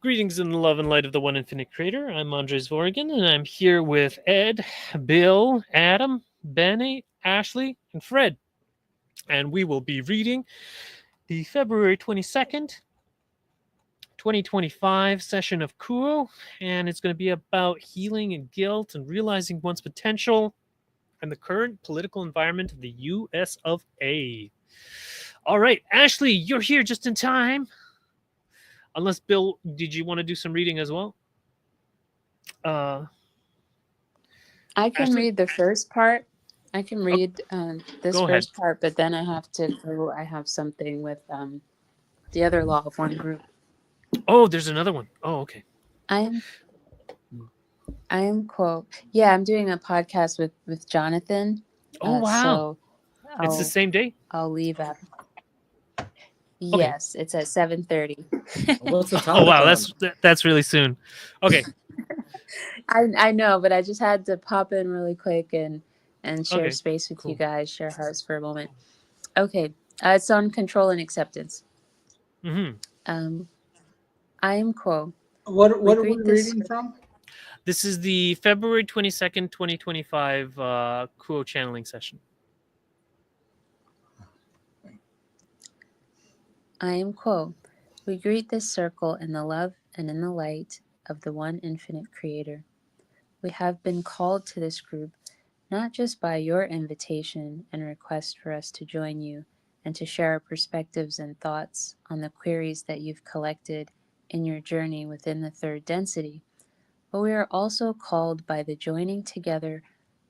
Greetings in the love and light of the one infinite creator. I'm Andrii Zvorygin, and I'm here with Ed, Bill, Adam, Benny, Ashley, and Fred. And we will be reading the February 22nd, 2025 session of Kuo. And it's going to be about healing and guilt and realizing one's potential and the current political environment of the US of A. All right, Ashley, you're here just in time. Unless, Bill, did you want to do some reading as well? I can Ashley? read the first part. I can read this Go ahead. first part, but then I have to go. I have something with the other law of one group. Oh, there's another one. Oh, okay. I am quote. Yeah, I'm doing a podcast with Jonathan. Oh, wow. So It's the same day? I'll leave at. Yes, it's at 7:30. What's the topic? Oh, wow, that's really soon. Okay. I know, but I just had to pop in really quick and share space with cool. you guys, share hearts for a moment. Okay, it's on control and acceptance. Mm-hmm. I am quo. What are we reading from? This is the February 22nd, 2025 Kuo channeling session. I am quo. We greet this circle in the love and in the light of the one infinite creator. We have been called to this group not just by your invitation and request for us to join you and to share our perspectives and thoughts on the queries that you've collected in your journey within the third density, but we are also called by the joining together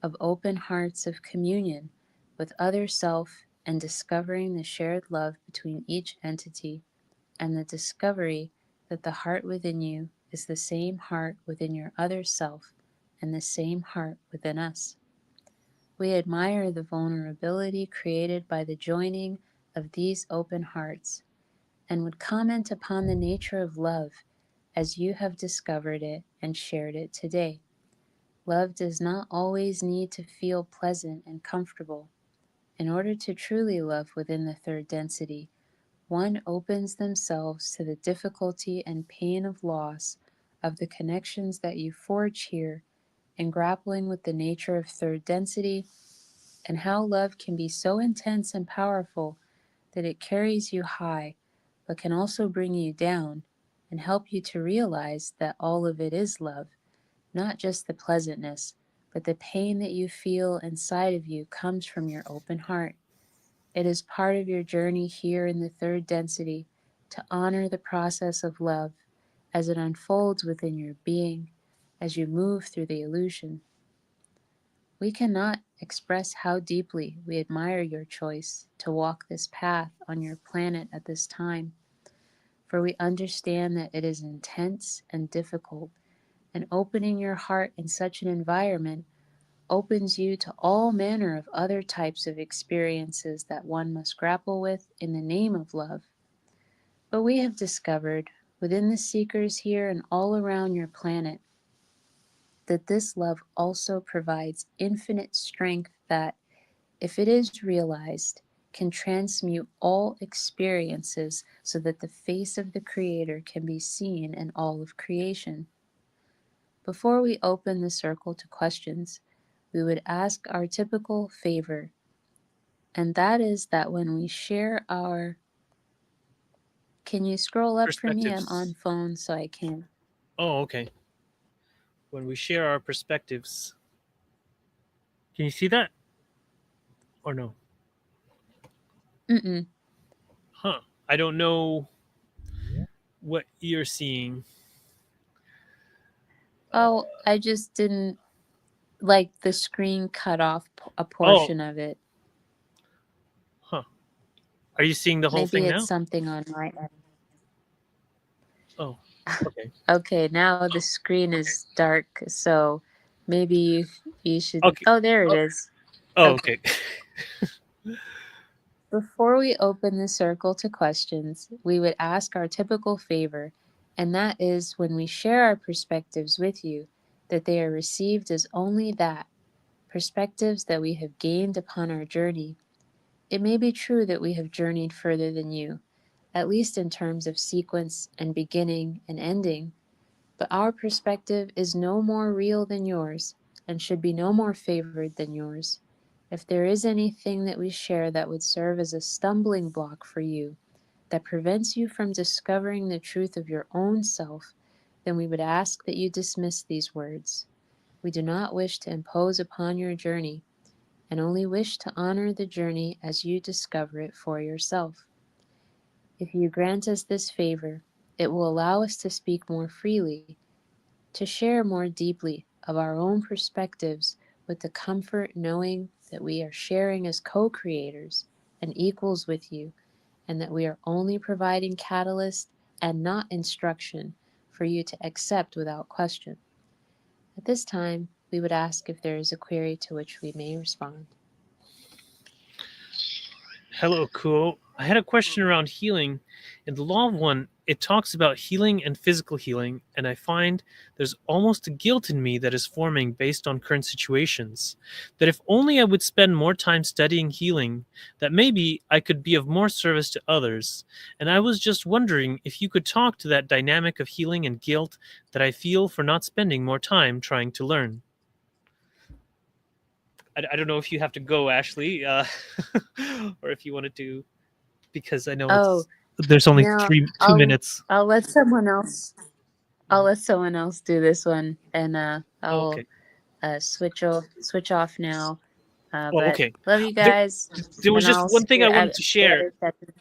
of open hearts of communion with other self and discovering the shared love between each entity and the discovery that the heart within you is the same heart within your other self and the same heart within us. We admire the vulnerability created by the joining of these open hearts and would comment upon the nature of love as you have discovered it and shared it today. Love does not always need to feel pleasant and comfortable. In order to truly love within the third density, one opens themselves to the difficulty and pain of loss of the connections that you forge here in grappling with the nature of third density and how love can be so intense and powerful that it carries you high but can also bring you down and help you to realize that all of it is love, not just the pleasantness, but the pain that you feel inside of you comes from your open heart. It is part of your journey here in the third density to honor the process of love as it unfolds within your being as you move through the illusion. We cannot express how deeply we admire your choice to walk this path on your planet at this time, for we understand that it is intense and difficult, and opening your heart in such an environment opens you to all manner of other types of experiences that one must grapple with in the name of love. But we have discovered within the seekers here and all around your planet that this love also provides infinite strength that, if it is realized, can transmute all experiences so that the face of the Creator can be seen in all of creation. Before we open the circle to questions, we would ask our typical favor, and that is that when we share our... Can you scroll up for me? I'm on phone, so I can't. Oh, okay. When we share our perspectives. Can you see that? Or no? Mm-mm. Huh. I don't know what you're seeing. Oh, I just didn't... Like the screen cut off a portion of it. Huh. Are you seeing the whole thing now? Maybe it's something on my end. Oh, okay. Okay, now the screen is dark, so maybe you should... Okay. Oh, there it is. Oh, okay. Before we open the circle to questions, we would ask our typical favor, and that is when we share our perspectives with you, that they are received as only that, perspectives that we have gained upon our journey. It may be true that we have journeyed further than you, at least in terms of sequence and beginning and ending, but our perspective is no more real than yours and should be no more favored than yours. If there is anything that we share that would serve as a stumbling block for you, that prevents you from discovering the truth of your own self, then we would ask that you dismiss these words. We do not wish to impose upon your journey, and only wish to honor the journey as you discover it for yourself. If you grant us this favor, it will allow us to speak more freely, to share more deeply of our own perspectives with the comfort knowing that we are sharing as co-creators and equals with you, and that we are only providing catalyst and not instruction for you to accept without question. At this time, we would ask if there is a query to which we may respond. Hello, cool. I had a question around healing. In the Law of One, it talks about healing and physical healing, and I find there's almost a guilt in me that is forming based on current situations. That if only I would spend more time studying healing, that maybe I could be of more service to others. And I was just wondering if you could talk to that dynamic of healing and guilt that I feel for not spending more time trying to learn. I don't know if you have to go, Ashley, or if you wanted to, because I know Oh, there's only no, 2 minutes. I'll let someone else. I'll let someone else do this one, and Oh, I'll okay. switch off now. Oh, But okay. love you There, guys, there was and just I'll one see thing you I at wanted to the share other session.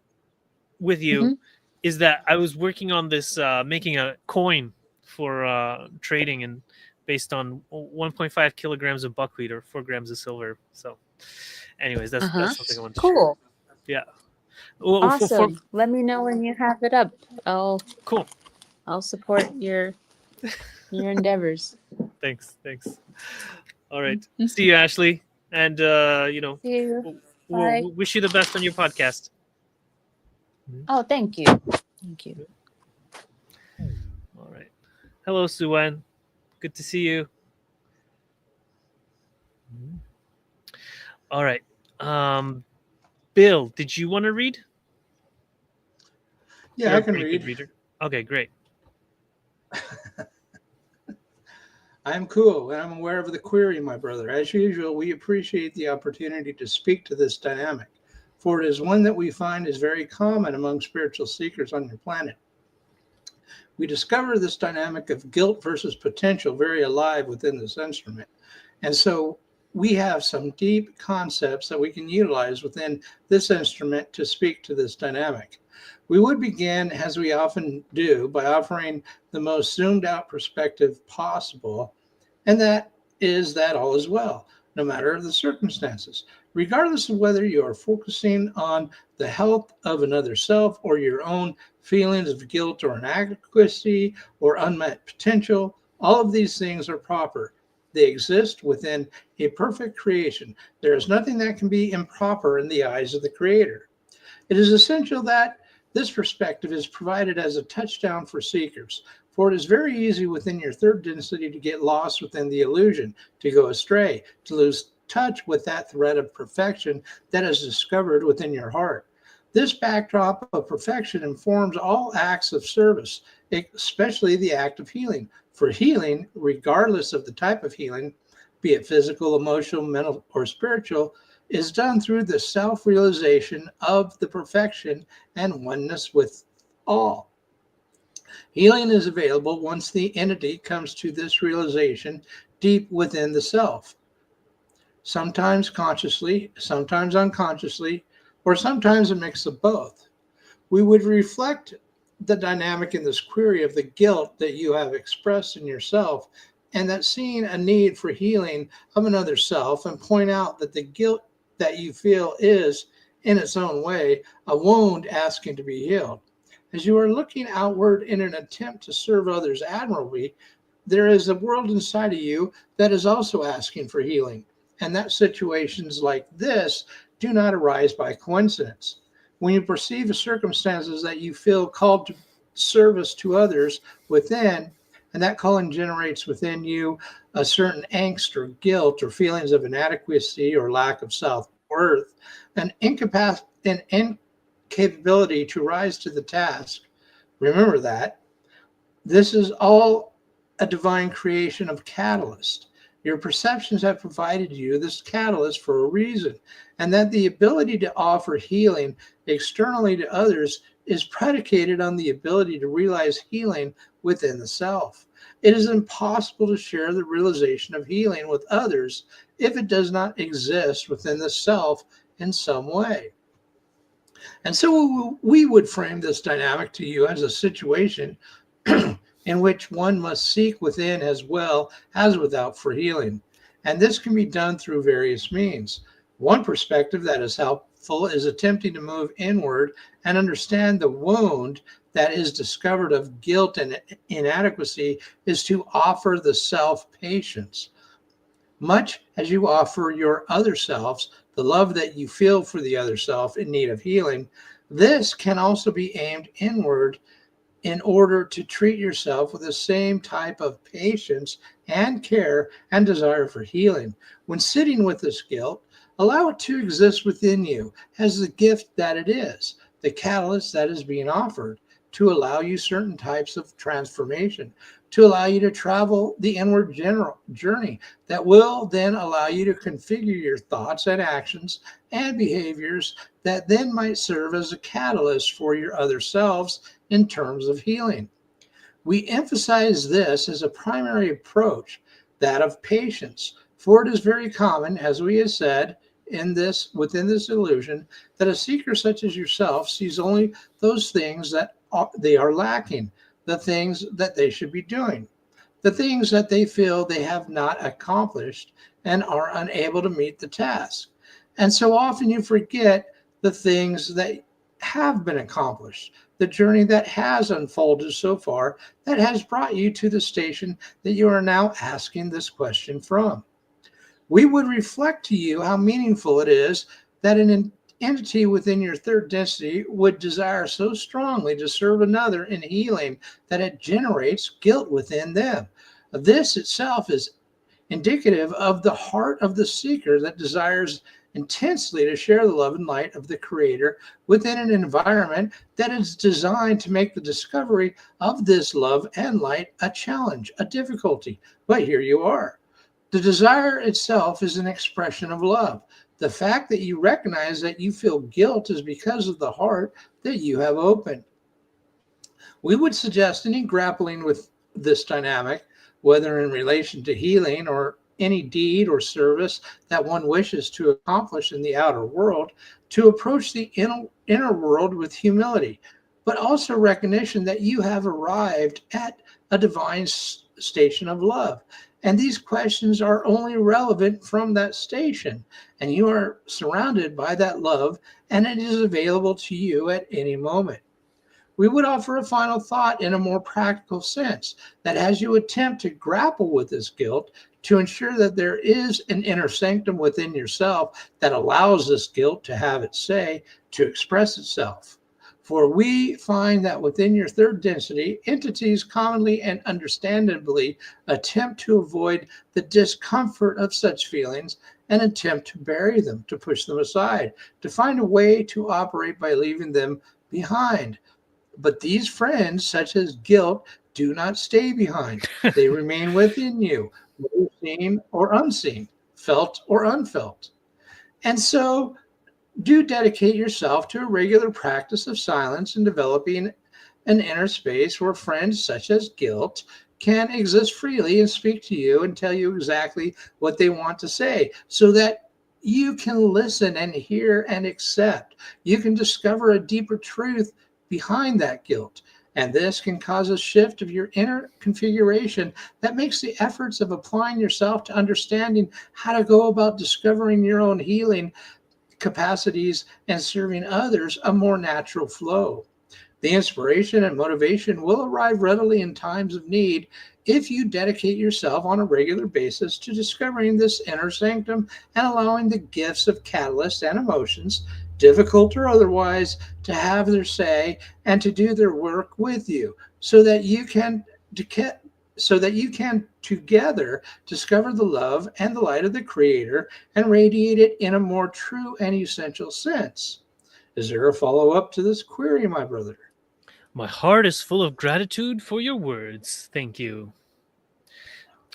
with you, Mm-hmm. is that I was working on this, making a coin for trading, and based on 1.5 kilograms of buckwheat or 4 grams of silver. So, anyways, Uh-huh. that's something I wanted to share. Cool. Yeah. Well, Awesome. Let me know when you have it up. cool. I'll support your endeavors. Thanks. All right. Mhm. See you, Ashley, and See you. Bye. we'll wish you the best on your podcast. Oh, thank you. Thank you. All right. Hello, Suwan. Good to see you. All right. Um, Bill, did you want to read? Yeah, You're I a can pretty good read. reader. Okay, great. I'm cool, and I'm aware of the query, my brother. As usual, we appreciate the opportunity to speak to this dynamic, for it is one that we find is very common among spiritual seekers on your planet. We discover this dynamic of guilt versus potential very alive within this instrument. And so we have some deep concepts that we can utilize within this instrument to speak to this dynamic. We would begin, as we often do, by offering the most zoomed out perspective possible, and that is that all is well, no matter the circumstances, regardless of whether you are focusing on the health of another self or your own feelings of guilt or inadequacy or unmet potential. All of these things are proper. They exist within a perfect creation. There is nothing that can be improper in the eyes of the Creator. It is essential that this perspective is provided as a touchdown for seekers, for it is very easy within your third density to get lost within the illusion, to go astray, to lose touch with that thread of perfection that is discovered within your heart. This backdrop of perfection informs all acts of service, especially the act of healing. For healing, regardless of the type of healing, be it physical, emotional, mental, or spiritual, is done through the self realization of the perfection and oneness with all. Healing is available once the entity comes to this realization deep within the self, sometimes consciously, sometimes unconsciously, or sometimes a mix of both. We would reflect the dynamic in this query of the guilt that you have expressed in yourself, and that seeing a need for healing of another self, and point out that the guilt that you feel is, in its own way, a wound asking to be healed. As you are looking outward in an attempt to serve others admirably, there is a world inside of you that is also asking for healing, and that situations like this do not arise by coincidence. When you perceive the circumstances that you feel called to service to others within, and that calling generates within you a certain angst or guilt or feelings of inadequacy or lack of self worth, an capability to rise to the task. Remember that. This is all a divine creation of catalyst. Your perceptions have provided you this catalyst for a reason, and that the ability to offer healing externally to others is predicated on the ability to realize healing within the self. It is impossible to share the realization of healing with others if it does not exist within the self in some way. And so we would frame this dynamic to you as a situation in which one must seek within as well as without for healing. And this can be done through various means. One perspective that is helpful is attempting to move inward and understand the wound that is discovered of guilt and inadequacy is to offer the self patience. Much as you offer your other selves the love that you feel for the other self in need of healing, this can also be aimed inward in order to treat yourself with the same type of patience and care and desire for healing. When sitting with this guilt, allow it to exist within you as the gift that it is, the catalyst that is being offered to allow you certain types of transformation, to allow you to travel the inward journey that will then allow you to configure your thoughts and actions and behaviors that then might serve as a catalyst for your other selves in terms of healing. We emphasize this as a primary approach, that of patience, for it is very common, as we have said, within this illusion, that a seeker such as yourself sees only those things that they are lacking, the things that they should be doing, the things that they feel they have not accomplished and are unable to meet the task. And so often you forget the things that have been accomplished, the journey that has unfolded so far that has brought you to the station that you are now asking this question from. We would reflect to you how meaningful it is that an entity within your third density would desire so strongly to serve another in healing that it generates guilt within them. This itself is indicative of the heart of the seeker that desires intensely to share the love and light of the Creator within an environment that is designed to make the discovery of this love and light a challenge, a difficulty. But here you are. The desire itself is an expression of love. The fact that you recognize that you feel guilt is because of the heart that you have opened. We would suggest any grappling with this dynamic, whether in relation to healing or any deed or service that one wishes to accomplish in the outer world, to approach the inner world with humility, but also recognition that you have arrived at a divine station of love. And these questions are only relevant from that station, and you are surrounded by that love, and it is available to you at any moment. We would offer a final thought in a more practical sense that as you attempt to grapple with this guilt, to ensure that there is an inner sanctum within yourself that allows this guilt to have its say, to express itself. For we find that within your third density, entities commonly and understandably attempt to avoid the discomfort of such feelings and attempt to bury them, to push them aside, to find a way to operate by leaving them behind. But these friends, such as guilt, do not stay behind. They remain within you, whether seen or unseen, felt or unfelt. And so do dedicate yourself to a regular practice of silence and developing an inner space where friends such as guilt can exist freely and speak to you and tell you exactly what they want to say so that you can listen and hear and accept. You can discover a deeper truth behind that guilt. And this can cause a shift of your inner configuration that makes the efforts of applying yourself to understanding how to go about discovering your own healing capacities and serving others a more natural flow. The inspiration and motivation will arrive readily in times of need if you dedicate yourself on a regular basis to discovering this inner sanctum and allowing the gifts of catalysts and emotions, difficult or otherwise, to have their say and to do their work with you so that you can together discover the love and the light of the Creator and radiate it in a more true and essential sense. Is there a follow-up to this query, my brother? My heart is full of gratitude for your words. Thank you.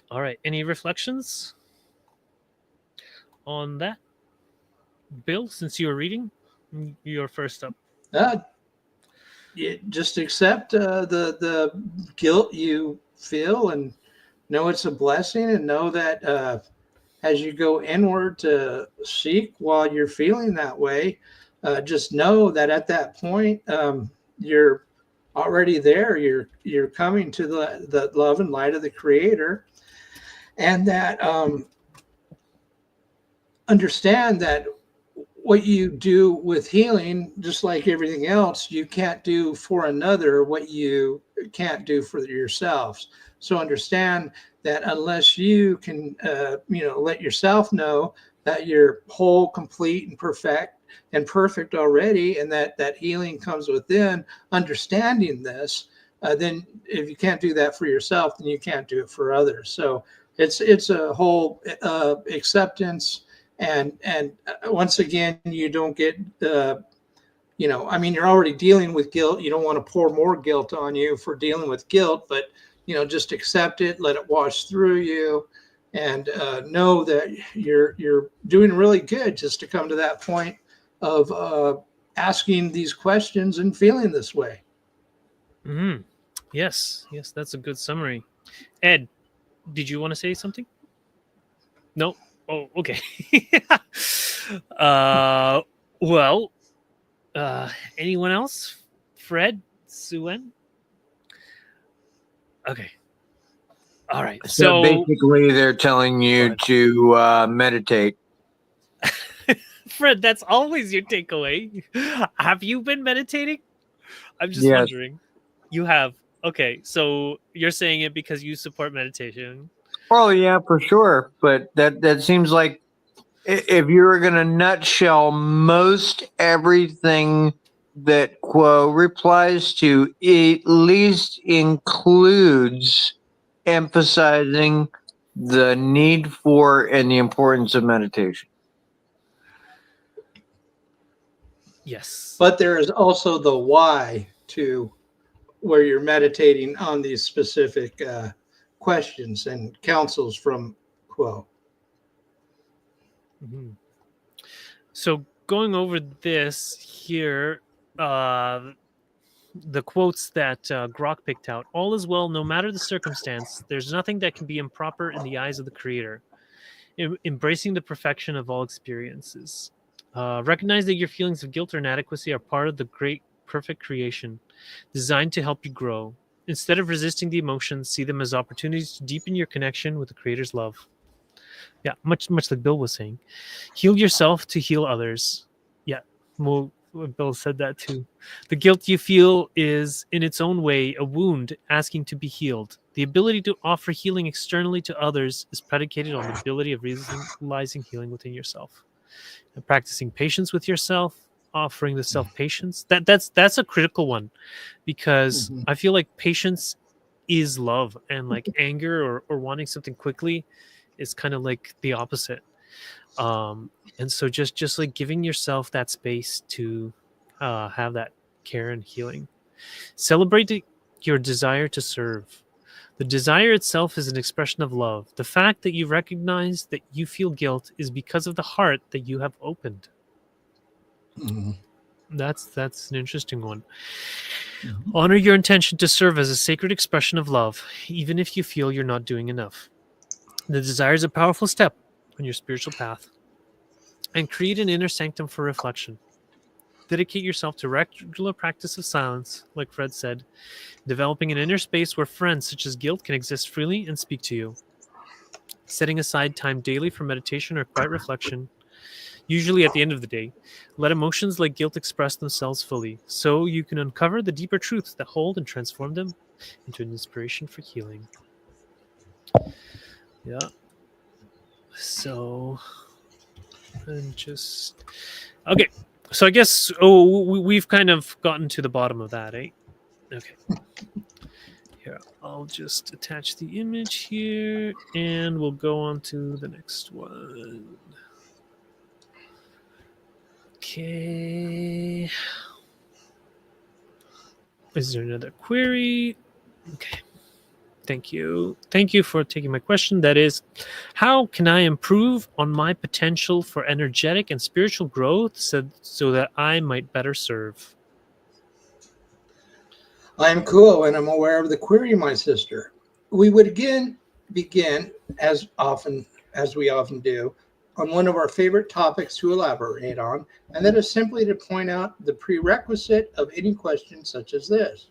All right. Any reflections on that? Bill, since you were reading, you're first up. Just accept the guilt you feel and know it's a blessing, and know that as you go inward to seek while you're feeling that way, just know that at that point, you're already there. You're coming to the love and light of the Creator, and that understand that what you do with healing, just like everything else, you can't do for another what you can't do for yourselves. So understand that unless you can, let yourself know that you're whole, complete, and perfect already, and that healing comes within understanding this. Then, if you can't do that for yourself, then you can't do it for others. So it's a whole acceptance, and once again, you don't get you're already dealing with guilt. You don't want to pour more guilt on you for dealing with guilt, but just accept it, let it wash through you, and know that you're doing really good just to come to that point of asking these questions and feeling this way. Mm-hmm. Yes, that's a good summary. Ed, did you want to say something? No. Oh, okay. uh, well, anyone else? Fred, Suen. Okay. All right. So So, basically, they're telling you to meditate. Fred, that's always your takeaway. Have you been meditating? I'm just Yes. wondering. You have. Okay, so you're saying it because you support meditation. Well, yeah, for sure. But that seems like if you were going to nutshell most everything that Quo replies to, at least includes emphasizing the need for and the importance of meditation. Yes. But there is also the why to where you're meditating on these specific questions and counsels from Quo. Mm-hmm. So going over this here, the quotes that Grok picked out: "All is well, no matter the circumstance. There's nothing that can be improper in the eyes of the Creator. Embracing the perfection of all experiences. Recognize that your feelings of guilt or inadequacy are part of the great, perfect creation, designed to help you grow. Instead of resisting the emotions, see them as opportunities to deepen your connection with the Creator's love." Yeah, much like Bill was saying. Heal yourself to heal others. Yeah, well, Bill said that too. The guilt you feel is, in its own way, a wound asking to be healed. The ability to offer healing externally to others is predicated on the ability of realizing healing within yourself. And practicing patience with yourself, offering the self-patience. That's a critical one, because I feel like patience is love, and like anger or wanting something quickly is kind of like the opposite. And so just like giving yourself that space to have that care and healing. Celebrate your desire to serve. The desire itself is an expression of love. The fact that you recognize that you feel guilt is because of the heart that you have opened. Mm-hmm. That's an interesting one. Mm-hmm. Honor your intention to serve as a sacred expression of love, even if you feel you're not doing enough. The desire is a powerful step on your spiritual path. And create an inner sanctum for reflection. Dedicate yourself to regular practice of silence, like Fred said, developing an inner space where friends such as guilt can exist freely and speak to you. Setting aside time daily for meditation or quiet reflection, usually at the end of the day. Let emotions like guilt express themselves fully, so you can uncover the deeper truths that hold and transform them into an inspiration for healing. Yeah. So, and just okay. So I guess we've kind of gotten to the bottom of that, eh? Okay. Here, I'll just attach the image here, and we'll go on to the next one. Okay. Is there another query? Okay. Thank you. Thank you for taking my question. That is, how can I improve on my potential for energetic and spiritual growth so that I might better serve? I am cool and I'm aware of the query, my sister. We would again begin, as we often do, on one of our favorite topics to elaborate on, and that is simply to point out the prerequisite of any question such as this.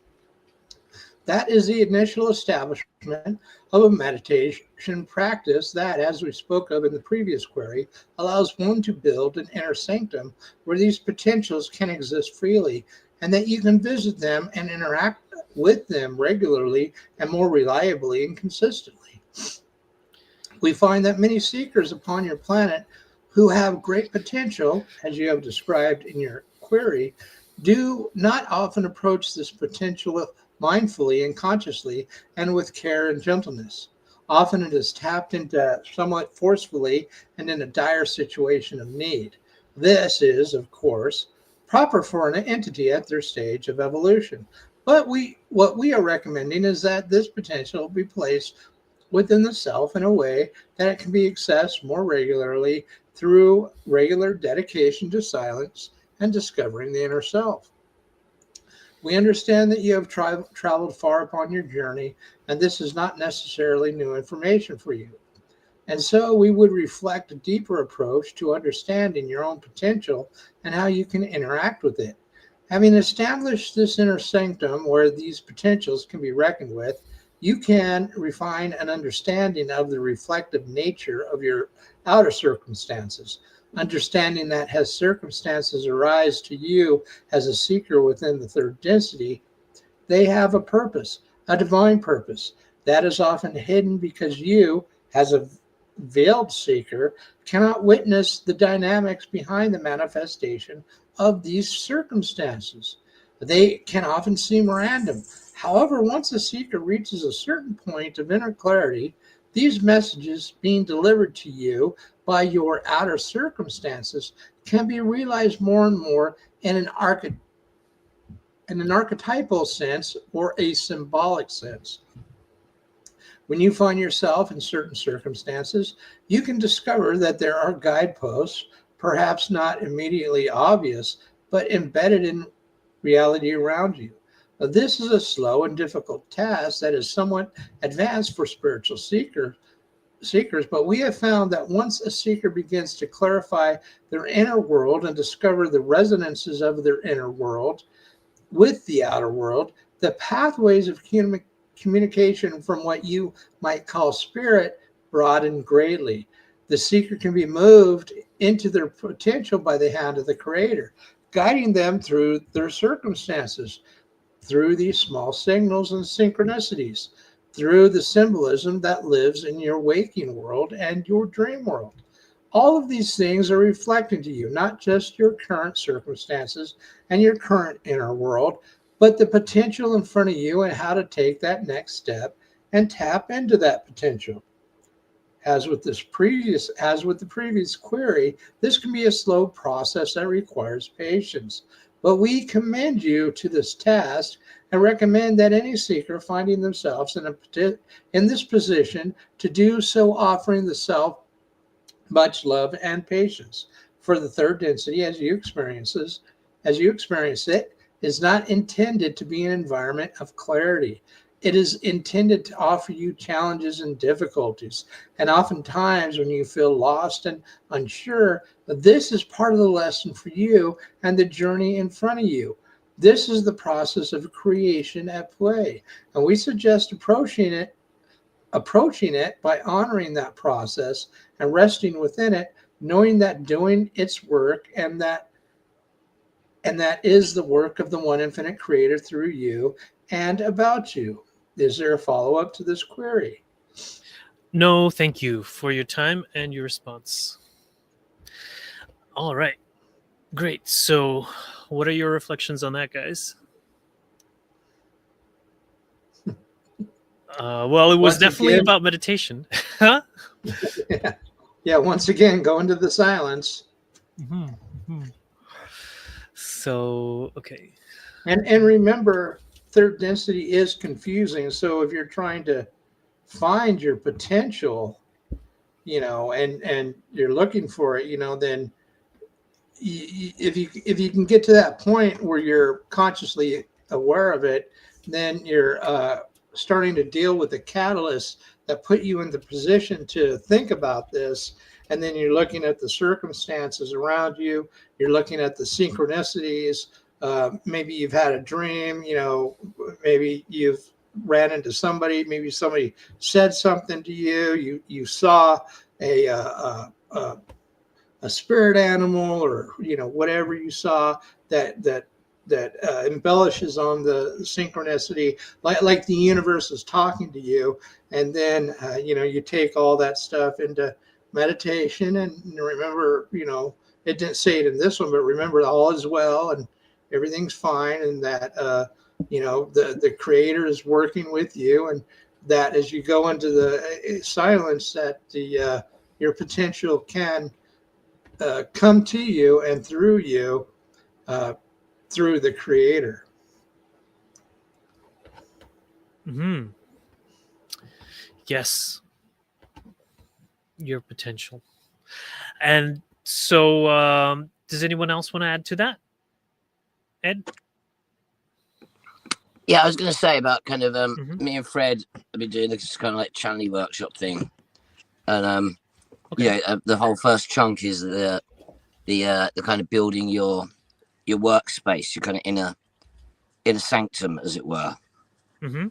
That is the initial establishment of a meditation practice that, as we spoke of in the previous query, allows one to build an inner sanctum where these potentials can exist freely and that you can visit them and interact with them regularly and more reliably and consistently. We find that many seekers upon your planet who have great potential, as you have described in your query, do not often approach this potential mindfully and consciously and with care and gentleness. Often it is tapped into somewhat forcefully and in a dire situation of need. This is, of course, proper for an entity at their stage of evolution. But what we are recommending is that this potential be placed within the self in a way that it can be accessed more regularly through regular dedication to silence and discovering the inner self. We understand that you have traveled far upon your journey, and this is not necessarily new information for you. And so we would reflect a deeper approach to understanding your own potential and how you can interact with it. Having established this inner sanctum where these potentials can be reckoned with, you can refine an understanding of the reflective nature of your outer circumstances. Understanding that as circumstances arise to you as a seeker within the third density, they have a purpose, a divine purpose that is often hidden because you, as a veiled seeker, cannot witness the dynamics behind the manifestation of these circumstances. They can often seem random. However, once a seeker reaches a certain point of inner clarity, these messages being delivered to you by your outer circumstances can be realized more and more in an archetypal sense or a symbolic sense. When you find yourself in certain circumstances, you can discover that there are guideposts, perhaps not immediately obvious, but embedded in reality around you. Now, this is a slow and difficult task that is somewhat advanced for spiritual seekers, but we have found that once a seeker begins to clarify their inner world and discover the resonances of their inner world with the outer world, the pathways of communication from what you might call spirit broaden greatly. The seeker can be moved into their potential by the hand of the Creator, guiding them through their circumstances, through these small signals and synchronicities, through the symbolism that lives in your waking world and your dream world. All of these things are reflecting to you, not just your current circumstances and your current inner world, but the potential in front of you and how to take that next step and tap into that potential. As with the previous query, this can be a slow process that requires patience. But we commend you to this task and recommend that any seeker finding themselves in this position to do so, offering the self much love and patience. For the third density, as you experience it, is not intended to be an environment of clarity. It is intended to offer you challenges and difficulties. And oftentimes, when you feel lost and unsure, this is part of the lesson for you and the journey in front of you. This is the process of creation at play. And we suggest approaching it by honoring that process and resting within it, knowing that doing its work and that is the work of the one infinite creator through you and about you. Is there a follow-up to this query? No, thank you for your time and your response. All right. Great. So, what are your reflections on that, guys? Well, it was definitely about meditation. Huh? Yeah, once again, go into the silence. Mm-hmm. Mm-hmm. So, okay. And remember, third density is confusing. So if you're trying to find your potential, and you're looking for it, then if you can get to that point where you're consciously aware of it, then you're starting to deal with the catalysts that put you in the position to think about this. And then you're looking at the circumstances around you. You're looking at the synchronicities. Maybe you've had a dream. Maybe you've ran into somebody. Maybe somebody said something to you. You saw a spirit animal, or whatever you saw that embellishes on the synchronicity, like the universe is talking to you. And then you take all that stuff into meditation, and remember, it didn't say it in this one, but remember all is well and everything's fine, and that the creator is working with you, and that as you go into the silence, that the your potential can come to you and through you, through the creator. Hmm. Yes. Your potential. And so, does anyone else want to add to that? Ed? Yeah, I was going to say about kind of Mhm. me and Fred have been doing this kind of like channeling workshop thing, and Okay. the whole first chunk is the kind of building your workspace, your kind of inner sanctum, as it were. Mm-hmm.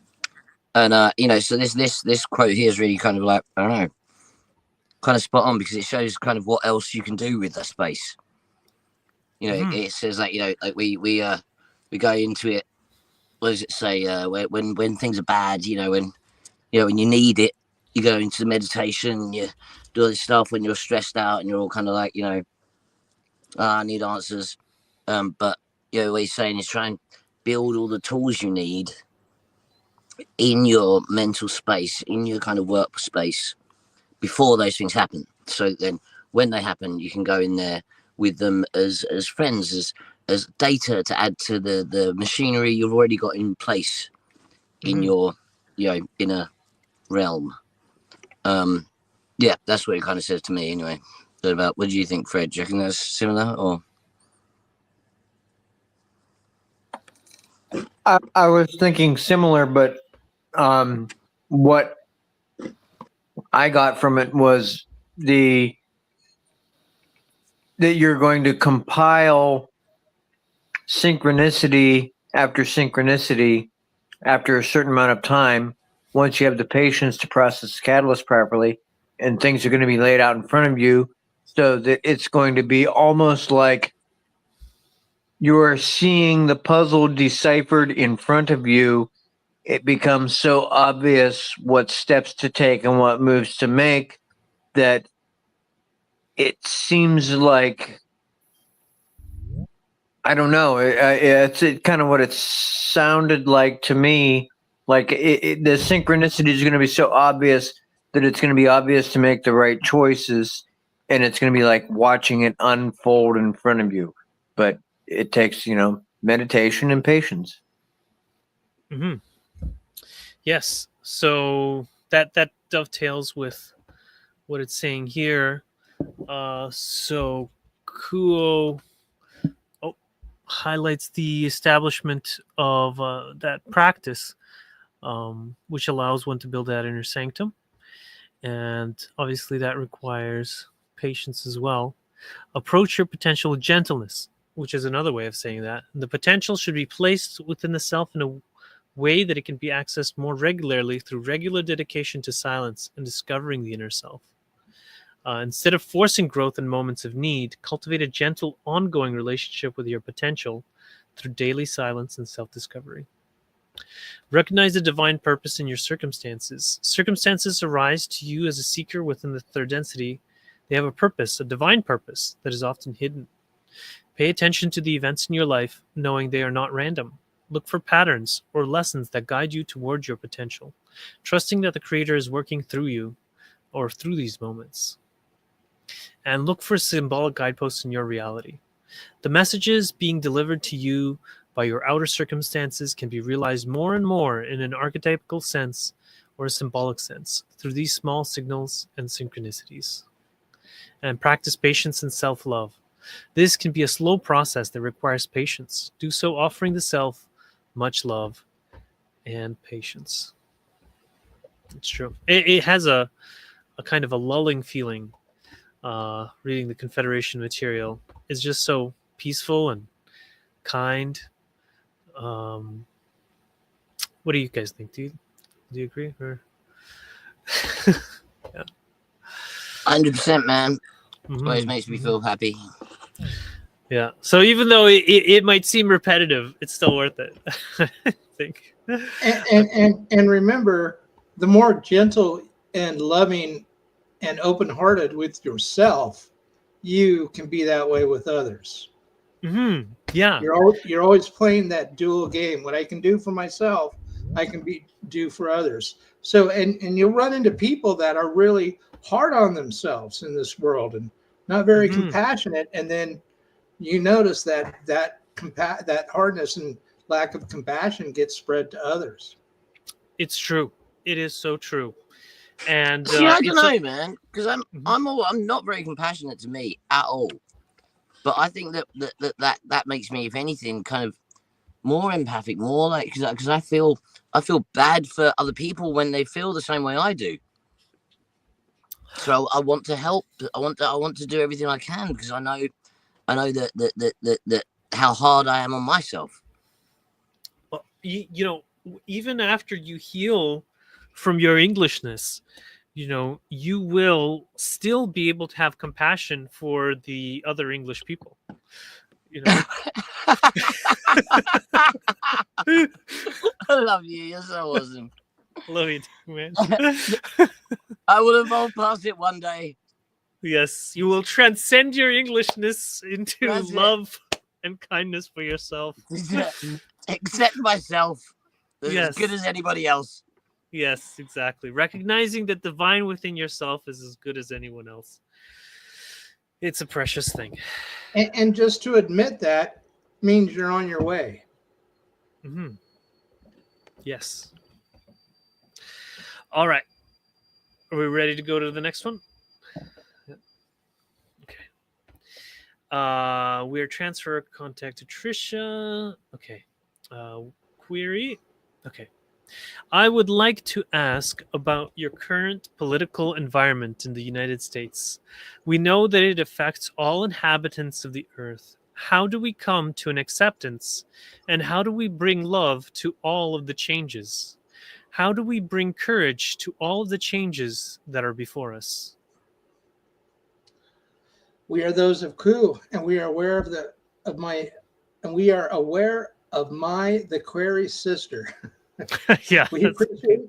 And so this quote here is really kind of like, I don't know, kind of spot on, because it shows kind of what else you can do with that space. Mhm. It says that like we go into it. What does it say? When things are bad, when when you need it, you go into meditation. You do all this stuff when you're stressed out and you're all kind of like, I need answers. But what he's saying is try and build all the tools you need in your mental space, in your kind of work space, before those things happen. So then, when they happen, you can go in there with them as friends, as data to add to the machinery you've already got in place in your inner realm. Yeah, that's what it kind of says to me anyway. So about, what do you think, Fred? Do you reckon that's similar, or? I was thinking similar, but what I got from it was that you're going to compile synchronicity after synchronicity after a certain amount of time, once you have the patience to process the catalyst properly, and things are going to be laid out in front of you, so that it's going to be almost like you're seeing the puzzle deciphered in front of you. It becomes so obvious what steps to take and what moves to make that it seems like, I don't know. It's kind of what it sounded like to me. Like the synchronicity is going to be so obvious that it's going to be obvious to make the right choices, and it's going to be like watching it unfold in front of you. But it takes, meditation and patience. Mm-hmm. Yes. So that dovetails with what it's saying here. So Kuo highlights the establishment of that practice, which allows one to build that inner sanctum, and obviously that requires patience as well. Approach your potential with gentleness, which is another way of saying that. The potential should be placed within the self in a way that it can be accessed more regularly through regular dedication to silence and discovering the inner self. Instead of forcing growth in moments of need, cultivate a gentle, ongoing relationship with your potential through daily silence and self discovery. Recognize the divine purpose in your circumstances. Circumstances arise to you as a seeker within the third density. They have a purpose, a divine purpose that is often hidden. Pay attention to the events in your life, knowing they are not random. Look for patterns or lessons that guide you towards your potential, trusting that the Creator is working through you or through these moments. And look for symbolic guideposts in your reality. The messages being delivered to you by your outer circumstances can be realized more and more in an archetypical sense or a symbolic sense through these small signals and synchronicities. And practice patience and self-love. This can be a slow process that requires patience. Do so offering the self much love and patience. It's true. It has a kind of a lulling feeling. Reading the Confederation material is just so peaceful and kind. What do you guys think? Do you agree? Or 100%, man. Mhm. Always makes me feel happy. Yeah. So even though it might seem repetitive, it's still worth it. I think. And remember, the more gentle and loving and open-hearted with yourself, you can be that way with others. Yeah. You're always playing that dual game. What I can do for myself, I can do for others. So and you'll run into people that are really hard on themselves in this world and not very compassionate, and then you notice that hardness and lack of compassion gets spread to others. It's true. It is so true. And See, I don't it's know, man, because I'm not very compassionate to me at all. But I think that makes me, if anything, kind of more empathic, more like because I feel bad for other people when they feel the same way I do. So I want to help. I want to do everything I can because I know that how hard I am on myself. well, you know, even after you heal from your Englishness, you will still be able to have compassion for the other English people. I love you. You're so awesome. Love you too, man. I will evolve past it one day. Yes, you will transcend your Englishness into That's it. love and kindness for yourself. Accept myself as Yes. good as anybody else. Yes, exactly. Recognizing that the divine within yourself is as good as anyone else. It's a precious thing. And just to admit that means you're on your way. Yes. All right. Are we ready to go to the next one? Yeah. Okay. We're transfer contact to Trisha. Okay. Query. Okay. I would like to ask about your current political environment in the United States. We know that it affects all inhabitants of the earth. How do we come to an acceptance? And how do we bring love to all of the changes? How do we bring courage to all of the changes that are before us? We are those of Ku, and we are aware of the query sister. Yeah. We appreciate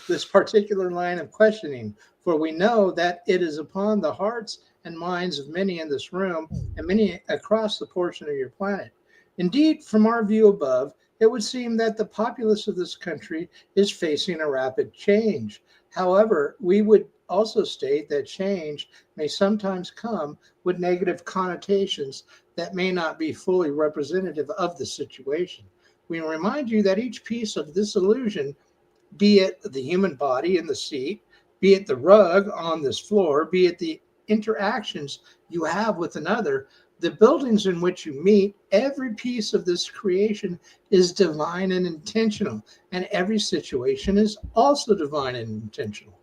this particular line of questioning, for we know that it is upon the hearts and minds of many in this room and many across the portion of your planet. Indeed, from our view above, it would seem that the populace of this country is facing a rapid change. However, we would also state that change may sometimes come with negative connotations that may not be fully representative of the situation. We remind you that each piece of this illusion, be it the human body in the seat, be it the rug on this floor, be it the interactions you have with another, the buildings in which you meet, every piece of this creation is divine and intentional, and every situation is also divine and intentional.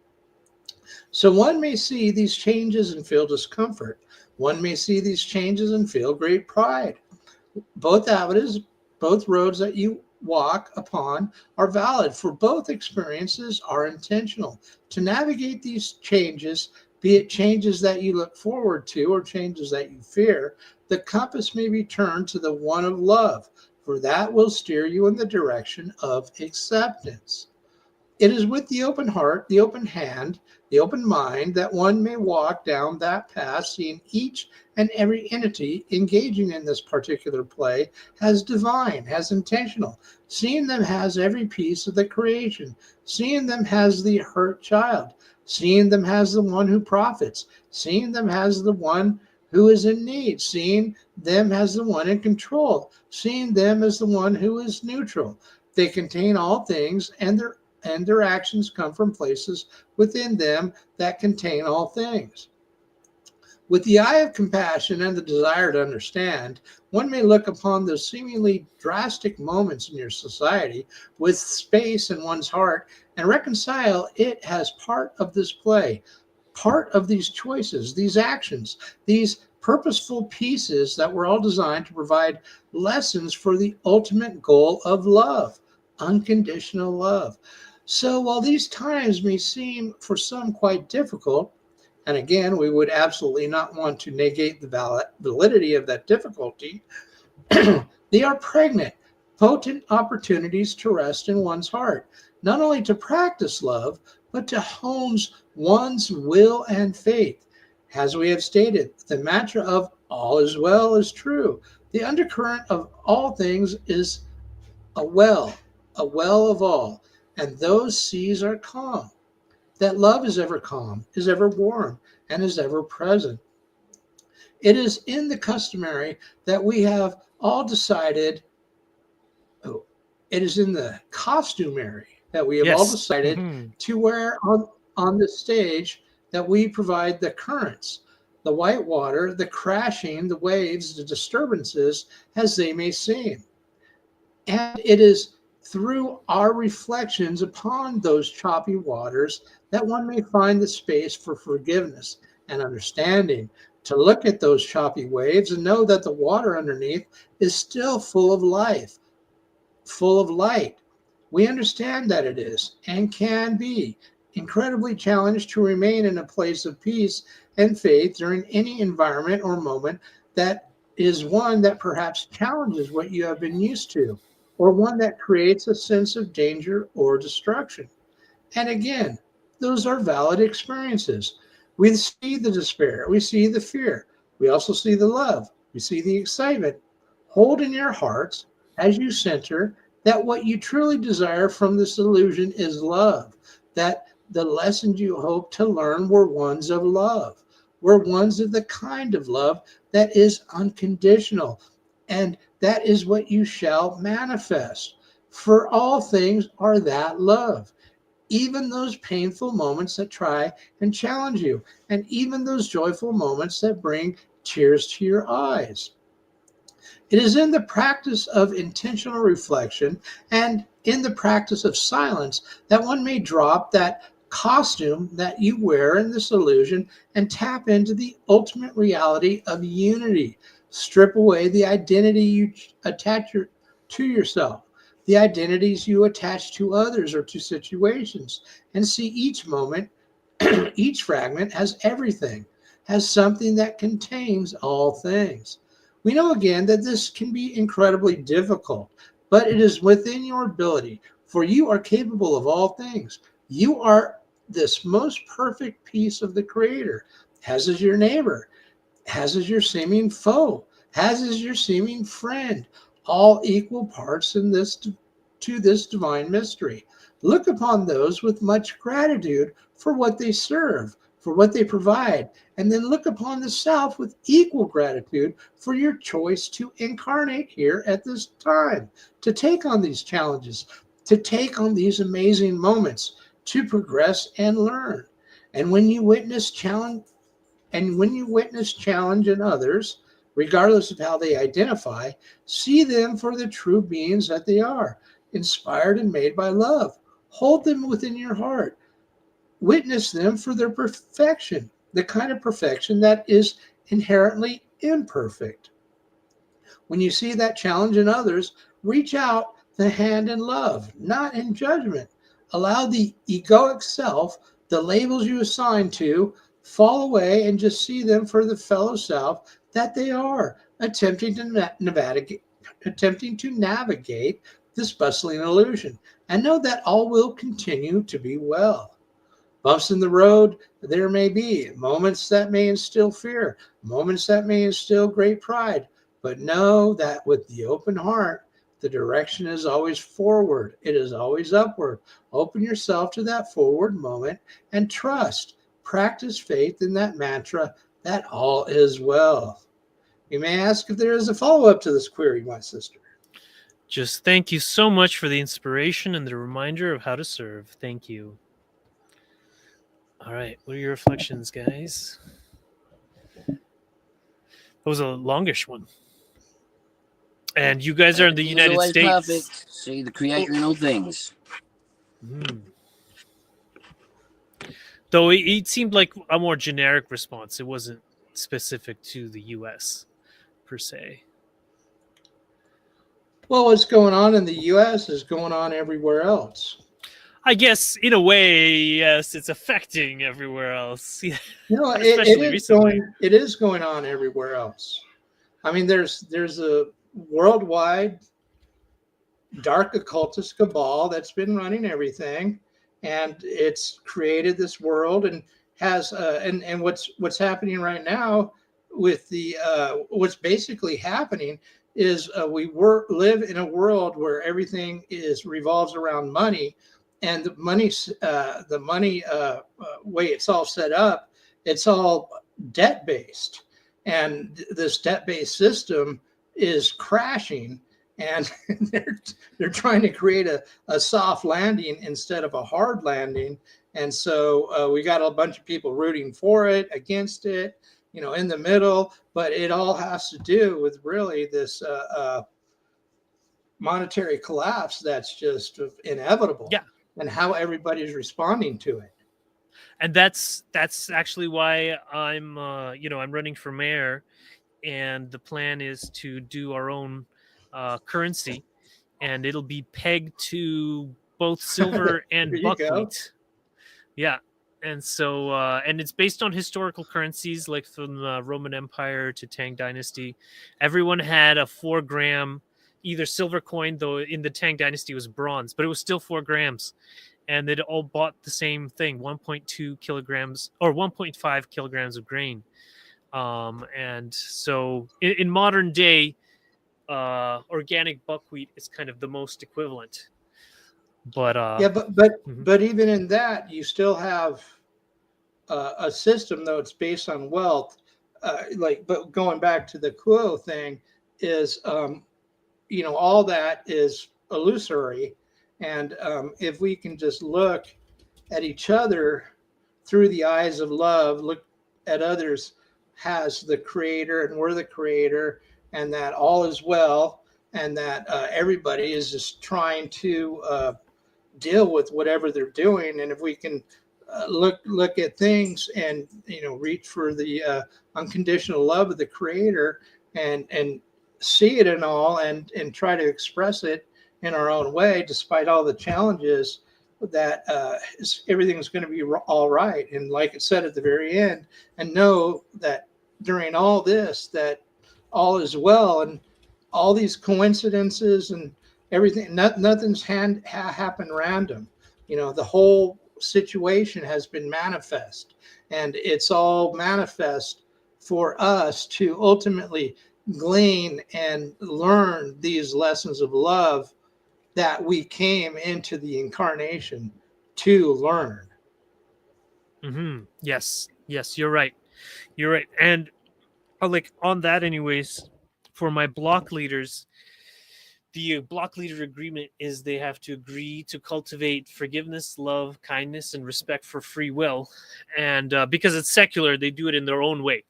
So one may see these changes and feel discomfort. One may see these changes and feel great pride. Both avenues, both roads that you walk upon are valid, for both experiences are intentional. To navigate these changes, be it changes that you look forward to or changes that you fear, the compass may be turned to the one of love, for that will steer you in the direction of acceptance. It is with the open heart, the open hand, the open mind that one may walk down that path, seeing each and every entity engaging in this particular play as divine, as intentional, seeing them as every piece of the creation, seeing them as the hurt child, seeing them as the one who profits, seeing them as the one who is in need, seeing them as the one in control, seeing them as the one who is neutral. They contain all things, and their actions come from places within them that contain all things. With the eye of compassion and the desire to understand, one may look upon those seemingly drastic moments in your society with space in one's heart and reconcile it as part of this play, part of these choices, these actions, these purposeful pieces that were all designed to provide lessons for the ultimate goal of love, unconditional love. So while these times may seem for some quite difficult, and again, we would absolutely not want to negate the validity of that difficulty, they are pregnant, potent opportunities to rest in one's heart, not only to practice love, but to hone one's will and faith. As we have stated, the mantra of all is well is true. The undercurrent of all things is a well of all, and those seas are calm. That love is ever calm, is ever warm, and is ever present. It is in the customary that we have all decided, oh, it is in the costumary that we have all Yes. decided Mhm. to wear on the stage, that we provide the currents, the white water, the crashing, the waves, the disturbances as they may seem. And it is through our reflections upon those choppy waters that one may find the space for forgiveness and understanding, to look at those choppy waves and know that the water underneath is still full of life, full of light. We understand that it is and can be incredibly challenged to remain in a place of peace and faith during any environment or moment that is one that perhaps challenges what you have been used to, or one that creates a sense of danger or destruction. And again, those are valid experiences. We see the despair, we see the fear, we also see the love, we see the excitement. Hold in your hearts as you center that what you truly desire from this illusion is love, that the lessons you hope to learn were ones of love, were ones of the kind of love that is unconditional, and that is what you shall manifest. For all things are that love, even those painful moments that try and challenge you, and even those joyful moments that bring tears to your eyes. It is in the practice of intentional reflection and in the practice of silence that one may drop that costume that you wear in this illusion and tap into the ultimate reality of unity. Strip away the identity you to yourself, the identities you attach to others or to situations, and see each moment, each fragment has everything, has something that contains all things. We know again that this can be incredibly difficult, but it is within your ability, for you are capable of all things. You are this most perfect piece of the Creator, as is your neighbor, as is your seeming foe, as is your seeming friend, all equal parts in this to this divine mystery. Look upon those with much gratitude for what they serve, for what they provide, and then look upon the self with equal gratitude for your choice to incarnate here at this time, to take on these challenges, to take on these amazing moments, to progress and learn. And when you witness challenge in others, regardless of how they identify, see them for the true beings that they are, inspired and made by love. Hold them within your heart. Witness them for their perfection, the kind of perfection that is inherently imperfect. When you see that challenge in others, reach out the hand in love, not in judgment. Allow the egoic self, the labels you assign to, fall away and just see them for the fellow self that they are, attempting to navigate this bustling illusion. And know that all will continue to be well. Bumps in the road there may be, moments that may instill fear, moments that may instill great pride, but know that with the open heart, the direction is always forward. It is always upward. Open yourself to that forward moment and trust. Practice faith in that mantra that all is well. You may ask if there is a follow-up to this query, my sister. Just thank you so much for the inspiration and the reminder of how to serve. Thank you. All right, what are your reflections, guys? That was a longish one. And you guys are in the Everything is United always States. perfect. See the creator in all things. Though it seemed like a more generic response. It wasn't specific to the U.S. per se. Well, what's going on in the U.S. is going on everywhere else. I guess, in a way, yes, it's affecting everywhere else. You know, Especially recently. it is going on everywhere else. I mean, there's a worldwide dark occultist cabal that's been running everything, and it's created this world and has and what's happening right now with the what's basically happening is we live in a world where everything is revolves around money, and the money way it's all set up, it's all debt based, and this debt based system is crashing, and they're trying to create a soft landing instead of a hard landing. And so we got a bunch of people rooting for it, against it, you know, in the middle. But it all has to do with really this monetary collapse that's just inevitable. Yeah. And how everybody's responding to it. And that's actually why I'm I'm running for mayor, and the plan is to do our own currency, and it'll be pegged to both silver and buckwheat. Yeah. And so and it's based on historical currencies, like from the Roman Empire to Tang Dynasty. Everyone had a 4-gram either silver coin, though in the Tang Dynasty it was bronze, but it was still 4 grams. And they'd all bought the same thing, 1.2 kilograms or 1.5 kilograms of grain. And so in modern day, organic buckwheat is kind of the most equivalent. But yeah, but even in that, you still have a system, though it's based on wealth. But going back to the Kuo thing, is all that is illusory. And if we can just look at each other through the eyes of love, look at others as the creator, and we're the creator, and that all is well, and that everybody is just trying to deal with whatever they're doing. And if we can look at things and reach for the unconditional love of the creator, and see it in all, and try to express it in our own way, despite all the challenges, that everything's going to be all right. And like it said at the very end, and know that during all this, that all is well, and all these coincidences and everything, nothing's happened random. The whole situation has been manifest, and it's all manifest for us to ultimately glean and learn these lessons of love that we came into the incarnation to learn. Yes, you're right. And like on that, anyways, for my block leaders, the block leader agreement is they have to agree to cultivate forgiveness, love, kindness, and respect for free will. And because it's secular, they do it in their own way.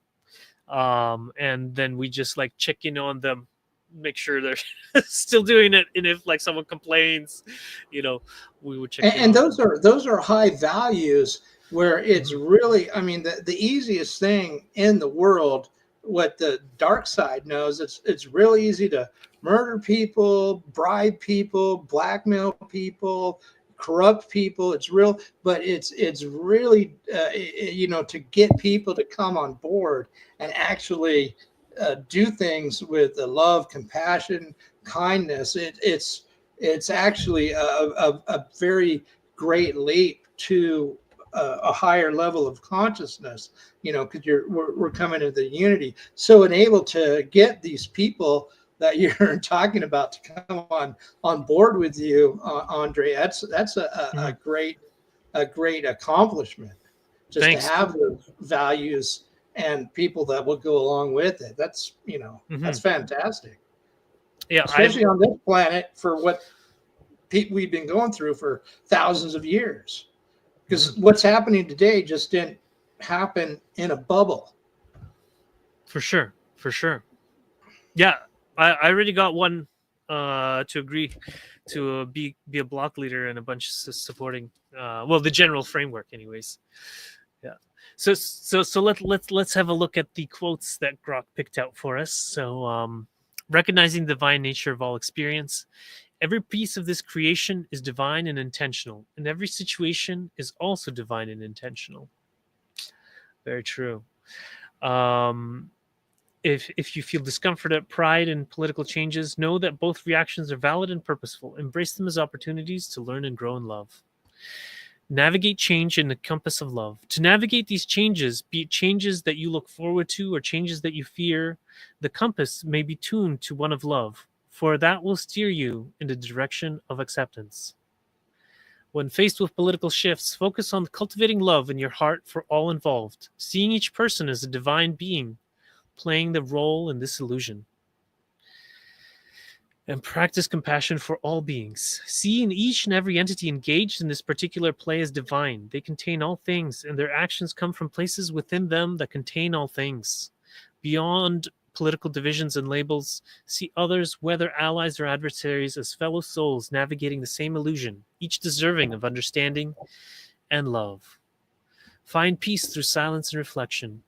And then we just like check in on them, make sure they're still doing it. And if like someone complains, we would check. And those are high values, where it's really, I mean, the easiest thing in the world, what the dark side knows, it's real easy to murder people, bribe people, blackmail people, corrupt people. It's real, but it's really to get people to come on board and actually do things with love, compassion, kindness. It's actually a very great leap to a higher level of consciousness, because we're coming to the unity. So able to get these people that you're talking about to come on board with you, Andrii, that's a great accomplishment. Just Thanks. To have those values and people that will go along with it. That's, that's fantastic. Yeah, Especially on this planet for what we've been going through for thousands of years. Because what's happening today just didn't happen in a bubble. For sure. Yeah, I already got one to agree to be a block leader and a bunch supporting the general framework anyways. Yeah. So let's have a look at the quotes that Grok picked out for us. So recognizing the divine nature of all experience. Every piece of this creation is divine and intentional, and every situation is also divine and intentional. Very true. If you feel discomfort at pride and political changes, know that both reactions are valid and purposeful. Embrace them as opportunities to learn and grow in love. Navigate change in the compass of love. To navigate these changes, be it changes that you look forward to or changes that you fear, the compass may be tuned to one of love, for that will steer you in the direction of acceptance. When faced with political shifts, focus on cultivating love in your heart for all involved, seeing each person as a divine being playing the role in this illusion. And practice compassion for all beings. Seeing each and every entity engaged in this particular play as divine. They contain all things, and their actions come from places within them that contain all things. Beyond political divisions and labels, see others, whether allies or adversaries, as fellow souls navigating the same illusion, each deserving of understanding and love. Find peace through silence and reflection.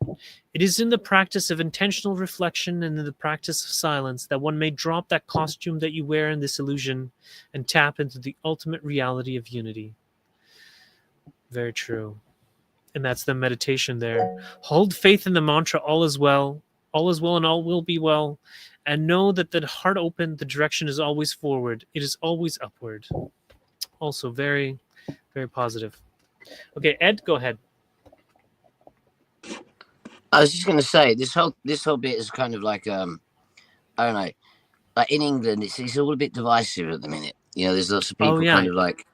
It is in the practice of intentional reflection and in the practice of silence that one may drop that costume that you wear in this illusion and tap into the ultimate reality of unity. Very true. And that's the meditation there. Hold faith in the mantra, all is well and all will be well. And know that the heart open, the direction is always forward. It is always upward. Also very, very positive. Okay, Ed, go ahead. I was just going to say this whole bit is kind of like I don't know, like in England it's all a bit divisive at the minute. There's lots of people kind of like,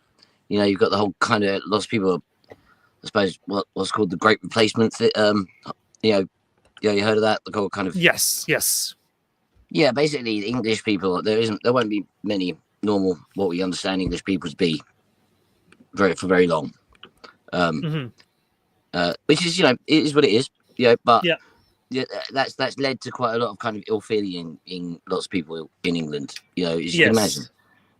you've got the whole kind of lots of people, I suppose what's called the Great Replacement. You heard of that? The whole kind of yes. Yeah, basically the English people, there won't be many normal what we understand English people to be for very long. Which is it is what it is. But that's led to quite a lot of kind of ill feeling in lots of people in England. As you can imagine.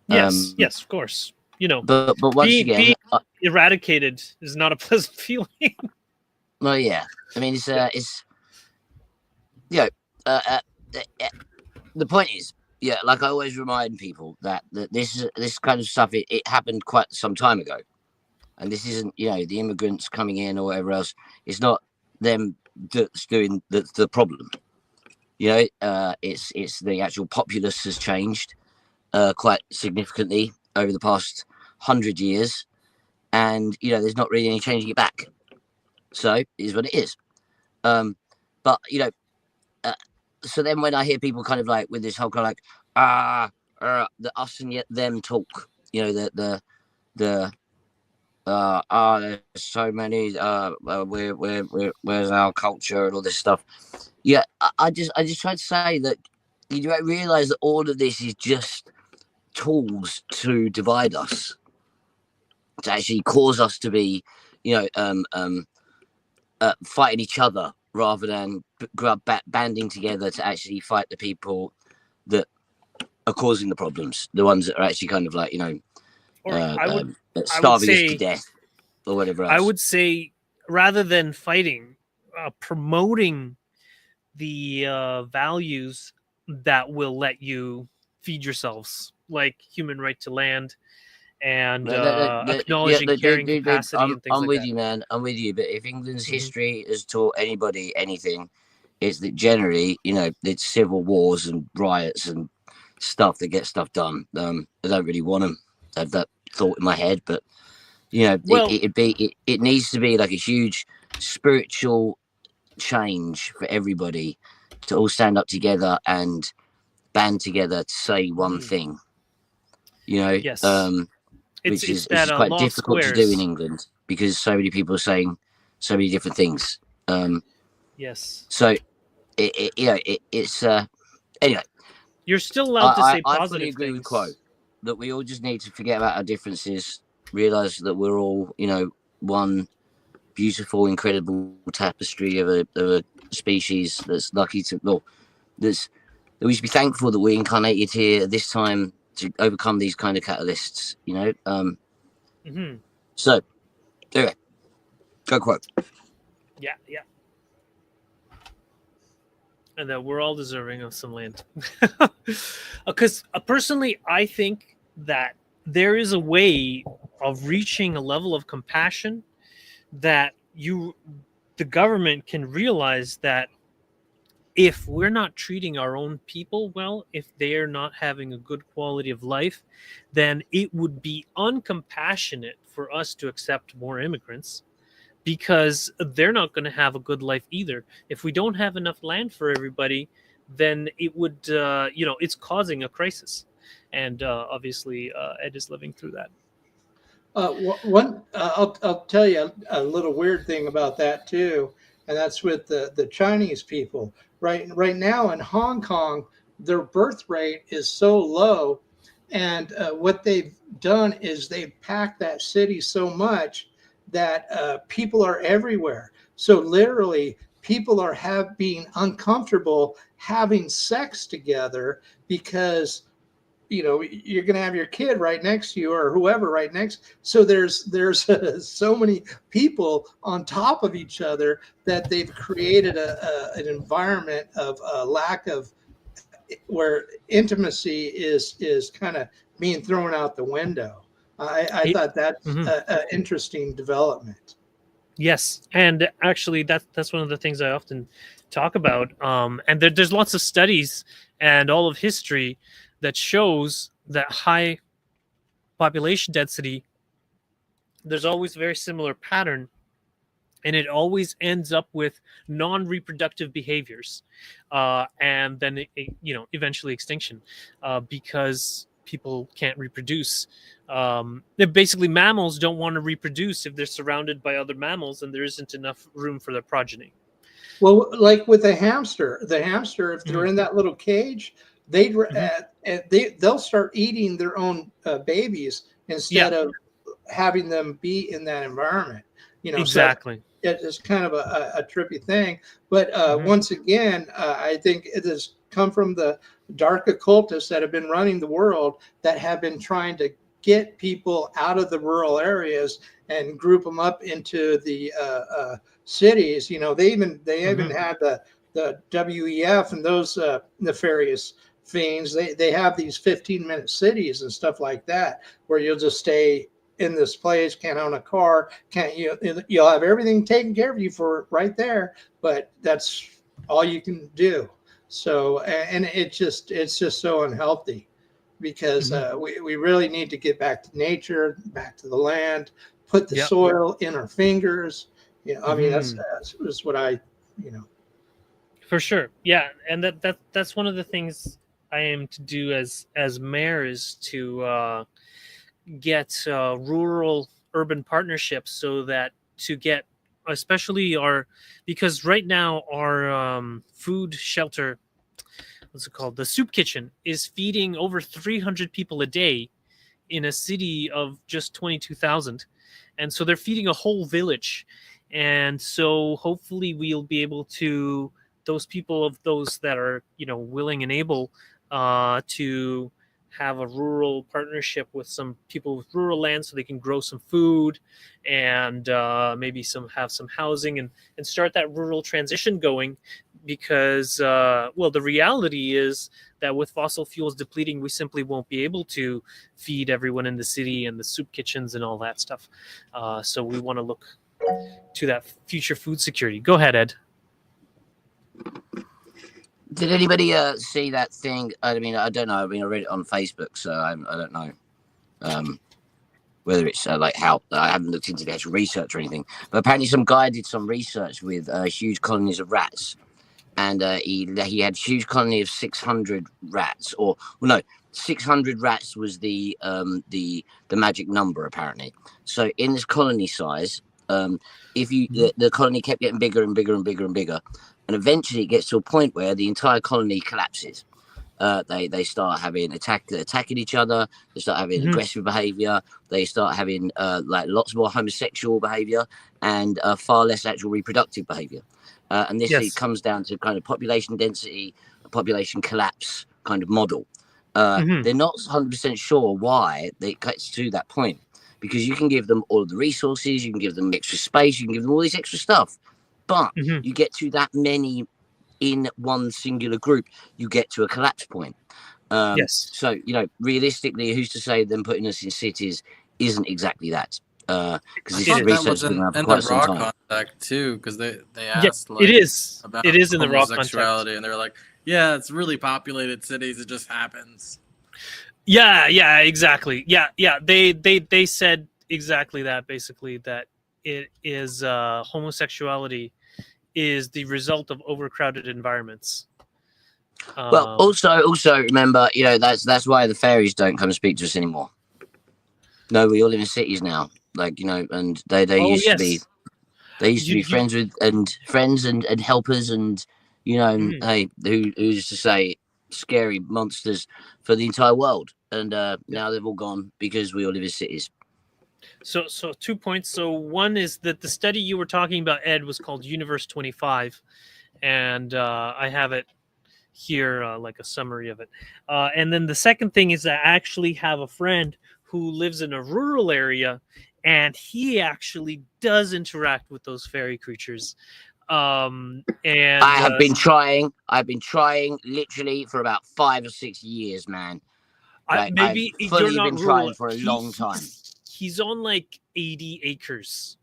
Yes, of course. But once again, being eradicated is not a pleasant feeling. Well, yeah. I mean, it's the point is, like I always remind people that this kind of stuff it happened quite some time ago, and this isn't the immigrants coming in or whatever else. It's not them that's doing the problem. It's the actual populace has changed quite significantly over the past 100 years, and there's not really any changing it back. So it is what it is. But so then when I hear people kind of like with this whole kind of like the us and yet them talk, there's so many where's our culture and all this stuff. I just try to say that you don't realize that all of this is just tools to divide us, to actually cause us to be fighting each other rather than banding together to actually fight the people that are causing the problems, the ones that are actually kind of like starving us to death or whatever else. I would say rather than fighting, promoting the values that will let you feed yourselves, like human right to land and acknowledging carrying capacity and things I'm like with that. you, man. I'm with you. But if England's history has taught anybody anything, it's that generally, it's civil wars and riots and stuff that get stuff done. I don't really want to have that thought in my head, but it needs to be like a huge spiritual change for everybody to all stand up together and band together to say one thing. Yes. Which is quite difficult to do in England because so many people are saying so many different things. Yes. So it's anyway. You're still allowed to say I fully positive agree with things. Quo that we all just need to forget about our differences, realize that we're all, one beautiful, incredible tapestry of a species that's lucky to, well, that we should be thankful that we incarnated here at this time to overcome these kind of catalysts, Hmm. So, anyway, go Quo. Yeah, yeah. And that we're all deserving of some land. Because personally, I think that there is a way of reaching a level of compassion that the government can realize that if we're not treating our own people well, if they're not having a good quality of life, then it would be uncompassionate for us to accept more immigrants because they're not going to have a good life either. If we don't have enough land for everybody, then it would, it's causing a crisis. And obviously, Ed is living through that. I'll tell you a little weird thing about that too, and that's with the Chinese people. Right now in Hong Kong, their birth rate is so low, and what they've done is they've packed that city so much that people are everywhere. So literally, people are being uncomfortable having sex together because you're going to have your kid right next to you or whoever right next. So there's so many people on top of each other that they've created an environment of a lack of where intimacy is kind of being thrown out the window. I thought that's Mhm. an interesting development. Yes, and actually, that's one of the things I often talk about. And there's lots of studies and all of history that shows that high population density, there's always a very similar pattern, and it always ends up with non-reproductive behaviors, and then eventually extinction, because people can't reproduce. Basically, mammals don't want to reproduce if they're surrounded by other mammals and there isn't enough room for their progeny. Well, like with the hamster, if they're Mhm. in that little cage, Mhm. they'll start eating their own babies Yeah, instead of having them be in that environment. So exactly. it's kind of a trippy thing. But Mhm. once again, I think it has come from the dark occultists that have been running the world that have been trying to get people out of the rural areas and group them up into the cities. They even Mhm. had the WEF and those nefarious fiends. They have these 15-minute cities and stuff like that where you'll just stay in this place, can't own a car, can't you'll have everything taken care of you for right there, but that's all you can do. So and it's just so unhealthy because Mhm. we really need to get back to nature, back to the land, put the Yep. soil in our fingers. I mean Mhm. that's what I you know For sure. Yeah, and that's one of the things I aim to do as mayor is to get rural urban partnerships so that to get especially our because right now our food shelter, what's it called, the soup kitchen is feeding over 300 people a day in a city of just 22,000, and so they're feeding a whole village. And so hopefully we'll be able to those people of those that are willing and able to have a rural partnership with some people with rural land so they can grow some food and maybe have some housing and start that rural transition going, because well, the reality is that with fossil fuels depleting we simply won't be able to feed everyone in the city and the soup kitchens and all that stuff. So we want to look to that future food security. Go ahead, Ed. Did anybody see that thing? I mean, I don't know. I mean, I read it on Facebook, so I don't know whether it's like how I haven't looked into the actual research or anything. But apparently, some guy did some research with huge colonies of rats, and he had huge colony of 600 rats, or well, no, 600 rats was the magic number apparently. So in this colony size, If you the colony kept getting bigger and bigger and bigger and bigger, and eventually it gets to a point where the entire colony collapses. They start having attacking each other. They start having aggressive behavior. They start having like lots more homosexual behavior and far less actual reproductive behavior. And this it comes down to kind of population density, population collapse kind of model. They're not 100% sure why it gets to that point, because you can give them all of the resources, you can give them extra space, you can give them all this extra stuff, but you get to that many in one singular group, you get to a collapse point. So, realistically, who's to say them putting us in cities isn't exactly that? Because this is research was been in around for the quite some Raw time. contact too, because they asked it is. about It is in the Raw contact, homosexuality, and they're like, yeah, it's really populated cities. It just happens. Yeah, exactly. Yeah. They said exactly that, basically, that it is homosexuality is the result of overcrowded environments. Well, also remember, that's why the fairies don't come and speak to us anymore. No, we all live in cities now, and they used to be. They used to be friends and helpers, and hey, who's to say scary monsters for the entire world? And now they've all gone because we all live in cities. So 2 points. So one is that the study you were talking about, Ed, was called Universe 25, and I have it here, like a summary of it. And then the second thing is that I actually have a friend who lives in a rural area, and he actually does interact with those fairy creatures. And I've been trying literally for about 5 or 6 years, man. Maybe I've fully you're not been rural. trying for a long time. He's on like 80 acres.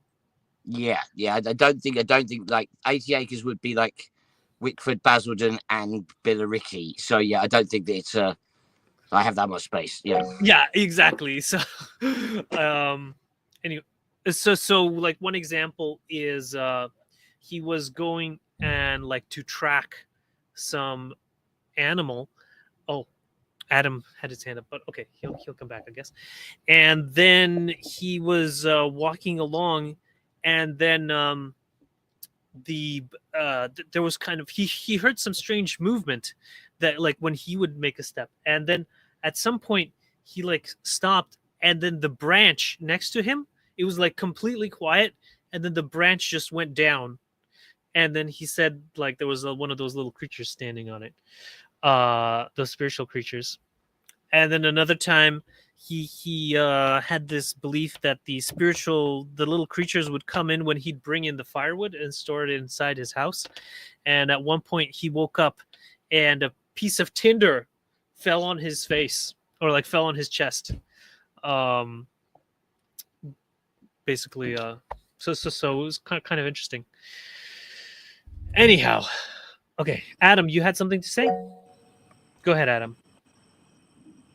Yeah. I don't think like 80 acres would be like Wickford, Basildon, and Billericay. So yeah, I don't think that it's I have that much space. Yeah, exactly. So anyway, so like one example is he was going and like to track some animal. Oh, Adam had his hand up, but okay, he'll come back, I guess. And then he was walking along, and then there was kind of he heard some strange movement that, like, when he would make a step, and then at some point he like stopped, and then the branch next to him, it was like completely quiet, and then the branch just went down, and then he said like there was one of those little creatures standing on it, those spiritual creatures. And then another time he had this belief that the little creatures would come in when he'd bring in the firewood and store it inside his house. And at one point he woke up and a piece of tinder fell on his face, or like fell on his chest. Basically, so it was kind of interesting. Anyhow, okay, Adam, you had something to say? Go ahead, Adam.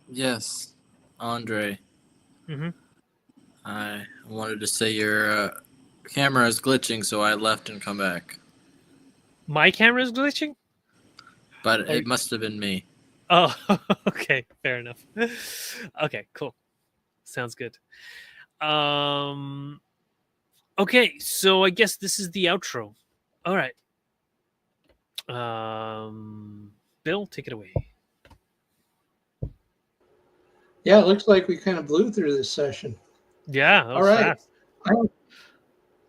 Yes, Andrei. Mm-hmm. I wanted to say your camera is glitching, so I left and come back. My camera is glitching? But it must have been me. Oh, okay, fair enough. Okay, cool. Sounds good. Okay, so I guess this is the outro. All right. Bill, take it away. Yeah, it looks like we kind of blew through this session. Yeah. All right. Fast.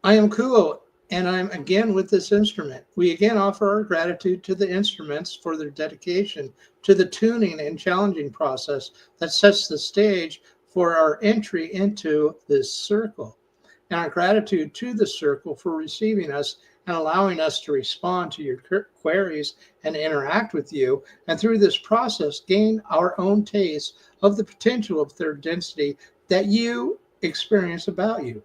I am Kuo, and I'm again with this instrument. We again offer our gratitude to the instruments for their dedication to the tuning and challenging process that sets the stage for our entry into this circle. And our gratitude to the circle for receiving us and allowing us to respond to your queries and interact with you. And through this process, gain our own taste of the potential of third density that you experience about you.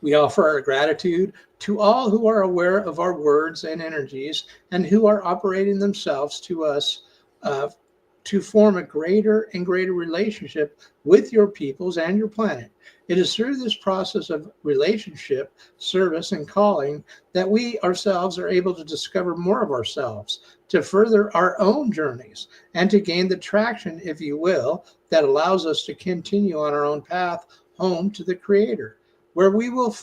We offer our gratitude to all who are aware of our words and energies and who are operating themselves to us to form a greater and greater relationship with your peoples and your planet. It is through this process of relationship, service, and calling that we ourselves are able to discover more of ourselves, to further our own journeys, and to gain the traction, if you will, that allows us to continue on our own path home to the Creator. where we will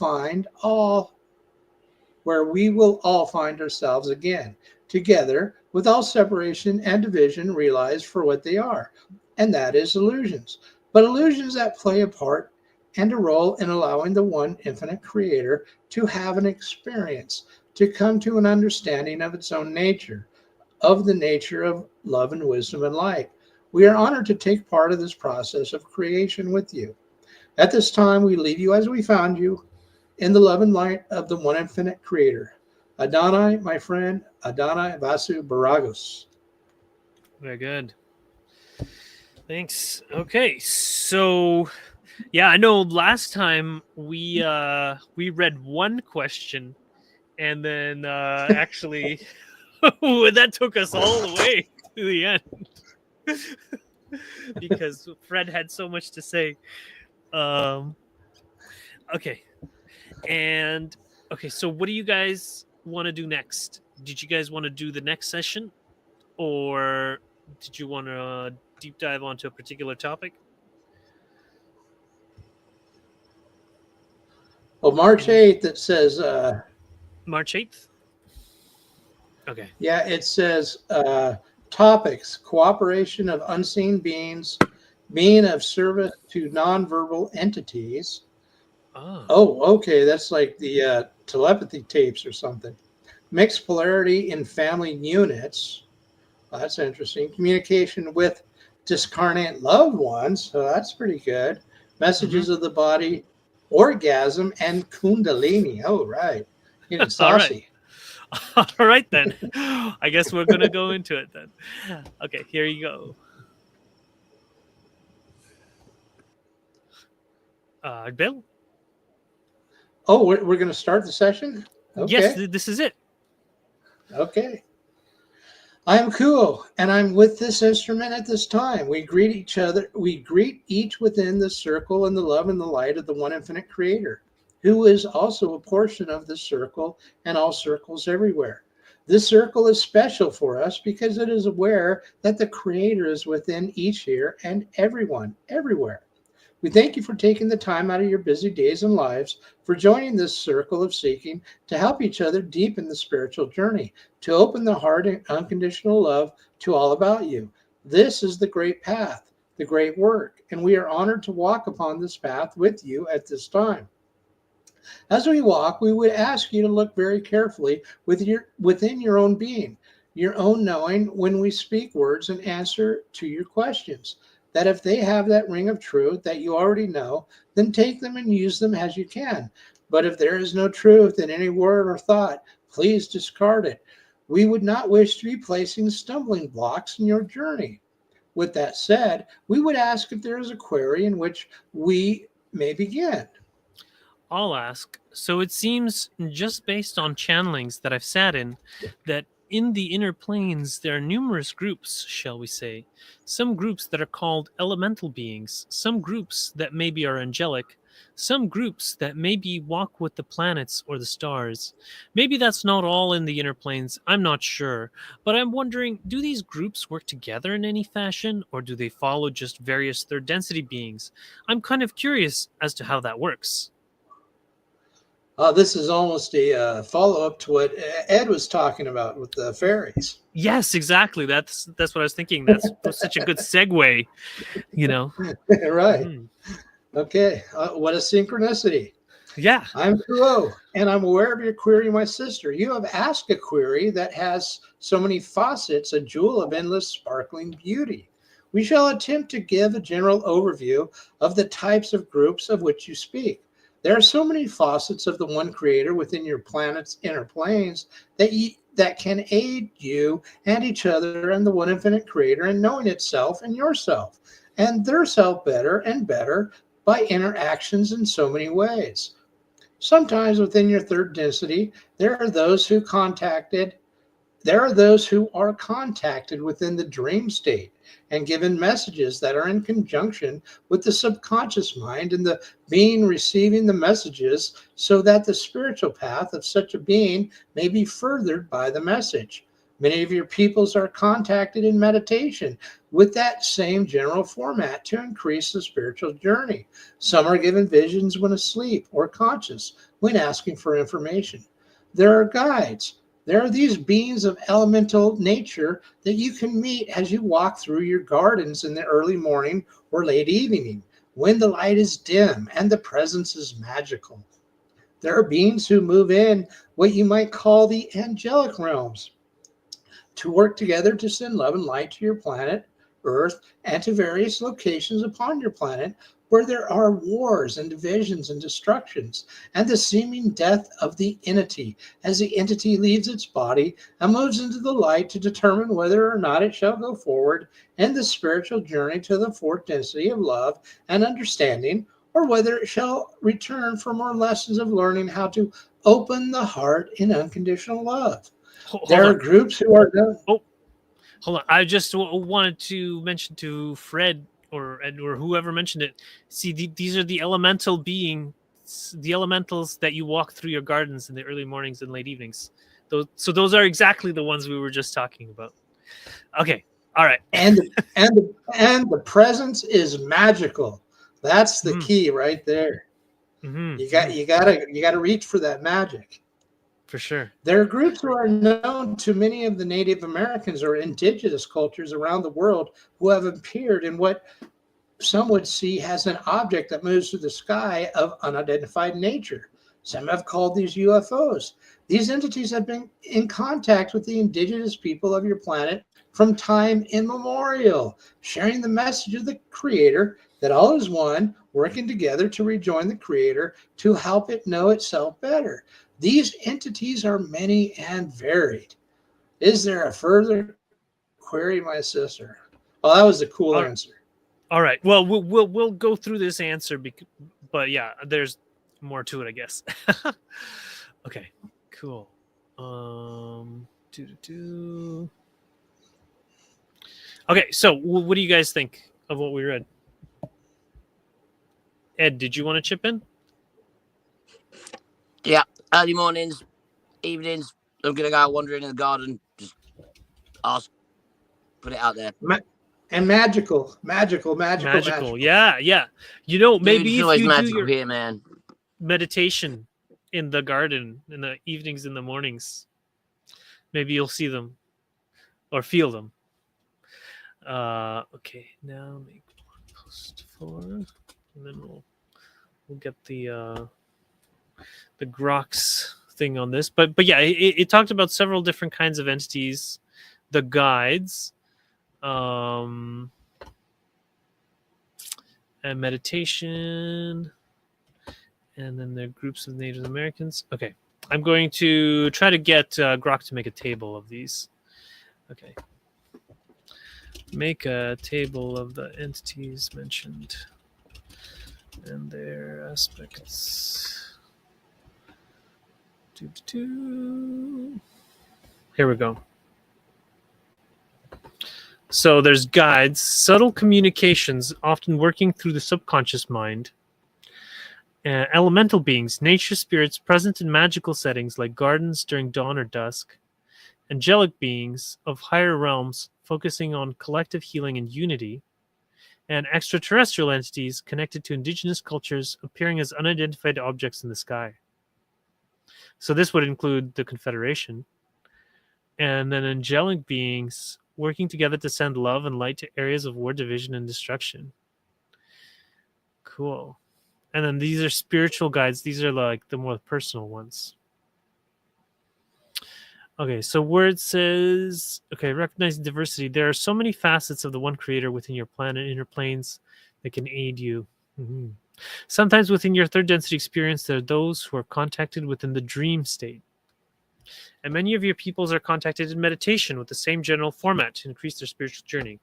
all find ourselves again, together, with all separation and division realized for what they are, and that is illusions. But illusions that play a part and a role in allowing the one infinite creator to have an experience, to come to an understanding of its own nature, of the nature of love and wisdom and light. We are honored to take part of this process of creation with you. At this time, we leave you as we found you, in the love and light of the one infinite creator. Adonai, my friend, Adonai Vasu Baragos. Very good. Thanks. Okay, so yeah, I know last time we read one question, and then actually that took us all the way to the end because Fred had so much to say. Okay, and okay, so what do you guys want to do next? Did you guys want to do the next session, or did you want to deep dive onto a particular topic? Well, March 8th, it says, March 8th? Okay. yeah, it says topics, cooperation of unseen beings, being of service to nonverbal entities. Oh, okay, that's like the telepathy tapes or something. Mixed polarity in family units. Well, that's interesting. Communication with discarnate loved ones. So that's pretty good. Messages of the body, orgasm, and kundalini. Oh, right. Getting All right. saucy. All right, then. I guess we're going to go into it then. Okay, here you go. Bill? Oh, we're going to start the session? Okay. Yes, this is it. Okay. I am Kuo, and I'm with this instrument at this time. We greet each other. We greet each within the circle and the love and the light of the one infinite creator, who is also a portion of the circle and all circles everywhere. This circle is special for us because it is aware that the creator is within each here and everyone, everywhere. We thank you for taking the time out of your busy days and lives for joining this circle of seeking to help each other deepen the spiritual journey, to open the heart and unconditional love to all about you. This is the great path, the great work, and we are honored to walk upon this path with you at this time. As we walk, we would ask you to look very carefully within your own being, your own knowing when we speak words and answer to your questions. That if they have that ring of truth that you already know, then take them and use them as you can. But if there is no truth in any word or thought, please discard it. We would not wish to be placing stumbling blocks in your journey. With that said, we would ask if there is a query in which we may begin. I'll ask. So it seems, just based on channelings that I've sat in, that in the inner planes there are numerous groups, shall we say. Some groups that are called elemental beings, some groups that maybe are angelic, some groups that maybe walk with the planets or the stars. Maybe that's not all in the inner planes, I'm not sure. But I'm wondering, do these groups work together in any fashion, or do they follow just various third density beings? I'm kind of curious as to how that works. This is almost a follow-up to what Ed was talking about with the fairies. Yes, exactly. That's what I was thinking. That's such a good segue, you know. Right. Mhm. Okay. What a synchronicity. Yeah. I'm Kuo, and I'm aware of your query, my sister. You have asked a query that has so many faucets, a jewel of endless sparkling beauty. We shall attempt to give a general overview of the types of groups of which you speak. There are so many faucets of the one creator within your planet's inner planes that can aid you and each other and the one infinite creator in knowing itself and yourself and their self better and better by interactions in so many ways. Sometimes within your third density, there are those who are contacted within the dream state and given messages that are in conjunction with the subconscious mind and the being receiving the messages so that the spiritual path of such a being may be furthered by the message. Many of your peoples are contacted in meditation with that same general format to increase the spiritual journey. Some are given visions when asleep or conscious when asking for information. There are guides. There are these beings of elemental nature that you can meet as you walk through your gardens in the early morning or late evening when the light is dim and the presence is magical. There are beings who move in what you might call the angelic realms to work together to send love and light to your planet, Earth, and to various locations upon your planet where there are wars and divisions and destructions, and the seeming death of the entity as the entity leaves its body and moves into the light to determine whether or not it shall go forward in the spiritual journey to the fourth density of love and understanding, or whether it shall return for more lessons of learning how to open the heart in unconditional love. Hold There are on. groups who are done. Oh, hold on. I just wanted to mention to Fred or whoever mentioned it. See, these are the elemental beings, the elementals that you walk through your gardens in the early mornings and late evenings. Those are exactly the ones we were just talking about. Okay. All right. And the presence is magical. That's the Mm, key right there. mm-hmm, You gotta reach for that magic. for sure. There are groups who are known to many of the Native Americans or indigenous cultures around the world who have appeared in what some would see as an object that moves through the sky of unidentified nature. Some have called these UFOs. These entities have been in contact with the indigenous people of your planet from time immemorial, sharing the message of the Creator that all is one, working together to rejoin the Creator to help it know itself better. These entities are many and varied. Is there a further query, my sister? Well, that was a cool All, answer. all right. Well, we'll go through this answer, but yeah, there's more to it, I guess. Okay. Cool. Do. Okay, so what do you guys think of what we read? Ed, did you want to chip in? Yeah, early mornings, evenings. I'm gonna go wandering in the garden. Just ask, put it out there. And magical. Yeah. You know, Dude, it's maybe if always you do magical your here, man. meditation in the garden in the evenings and the mornings, maybe you'll see them or feel them. Okay, now make post 4, and then we'll get the Grox thing on this. But yeah, it talked about several different kinds of entities, the guides, and meditation, and then there are groups of Native Americans. Okay, I'm going to try to get Grok to make a table of these. Okay. Make a table of the entities mentioned and their aspects. Here we go. So there's guides, subtle communications, often working through the subconscious mind. Elemental beings, nature spirits present in magical settings like gardens during dawn or dusk. Angelic beings of higher realms focusing on collective healing and unity. And extraterrestrial entities connected to indigenous cultures appearing as unidentified objects in the sky. So this would include the Confederation. And then angelic beings working together to send love and light to areas of war, division, and destruction. Cool. And then these are spiritual guides. These are like the more personal ones. Okay, so where it says, okay, recognizing diversity, there are so many facets of the one creator within your planet, inner planes that can aid you. Mm-hmm. Sometimes within your third density experience, there are those who are contacted within the dream state. And many of your peoples are contacted in meditation with the same general format to increase their spiritual journey.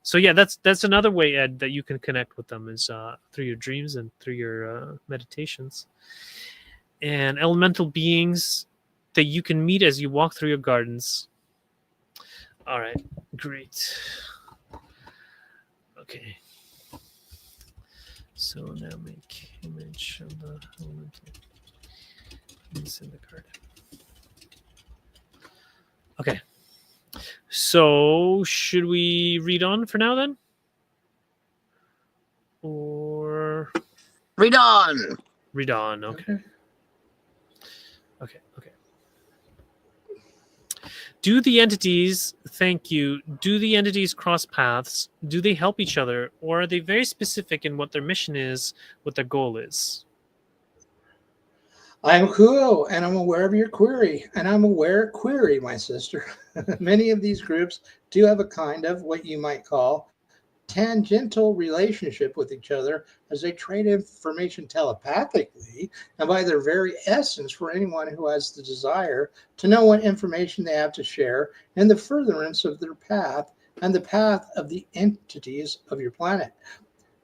So yeah, that's another way, Ed, that you can connect with them is through your dreams and through your meditations. And elemental beings that you can meet as you walk through your gardens. All right, great. Okay. So now make image of the elemental beings in the garden. Okay. So should we read on for now then? Or Read on. read on, okay. Okay. Do the entities cross paths? Do they help each other? Or are they very specific in what their mission is, what their goal is? I'm cool, and I'm aware of your query, and I'm aware query, my sister. Many of these groups do have a kind of what you might call tangential relationship with each other as they trade information telepathically and by their very essence for anyone who has the desire to know what information they have to share in the furtherance of their path and the path of the entities of your planet.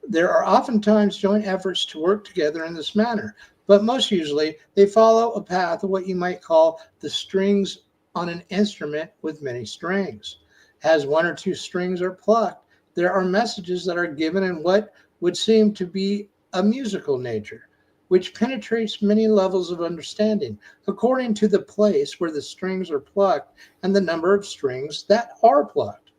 There are oftentimes joint efforts to work together in this manner, but most usually they follow a path of what you might call the strings on an instrument with many strings. As one or two strings are plucked, there are messages that are given in what would seem to be a musical nature, which penetrates many levels of understanding according to the place where the strings are plucked and the number of strings that are plucked.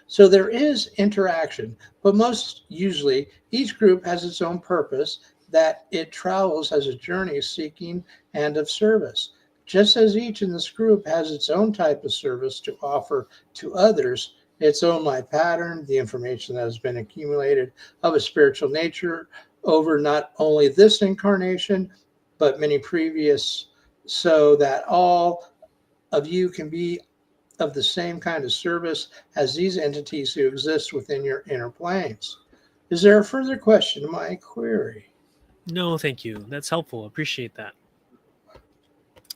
So there is interaction, but most usually each group has its own purpose that it travels as a journey seeking and of service. Just as each in this group has its own type of service to offer to others, its own life pattern, the information that has been accumulated of a spiritual nature over not only this incarnation, but many previous, so that all of you can be of the same kind of service as these entities who exist within your inner planes. Is there a further question to my query? No, thank you. That's helpful. Appreciate that.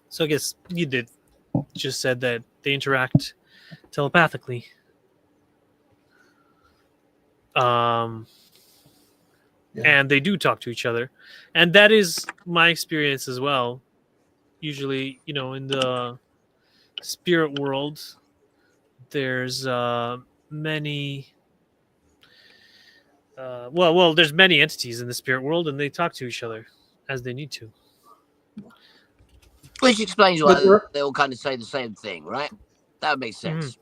So I guess you did just said that they interact telepathically. And they do talk to each other. And that is my experience as well. Usually, in the spirit world, there's many there's many entities in the spirit world, and they talk to each other as they need to. Which explains why they all kind of say the same thing, right? That would make sense.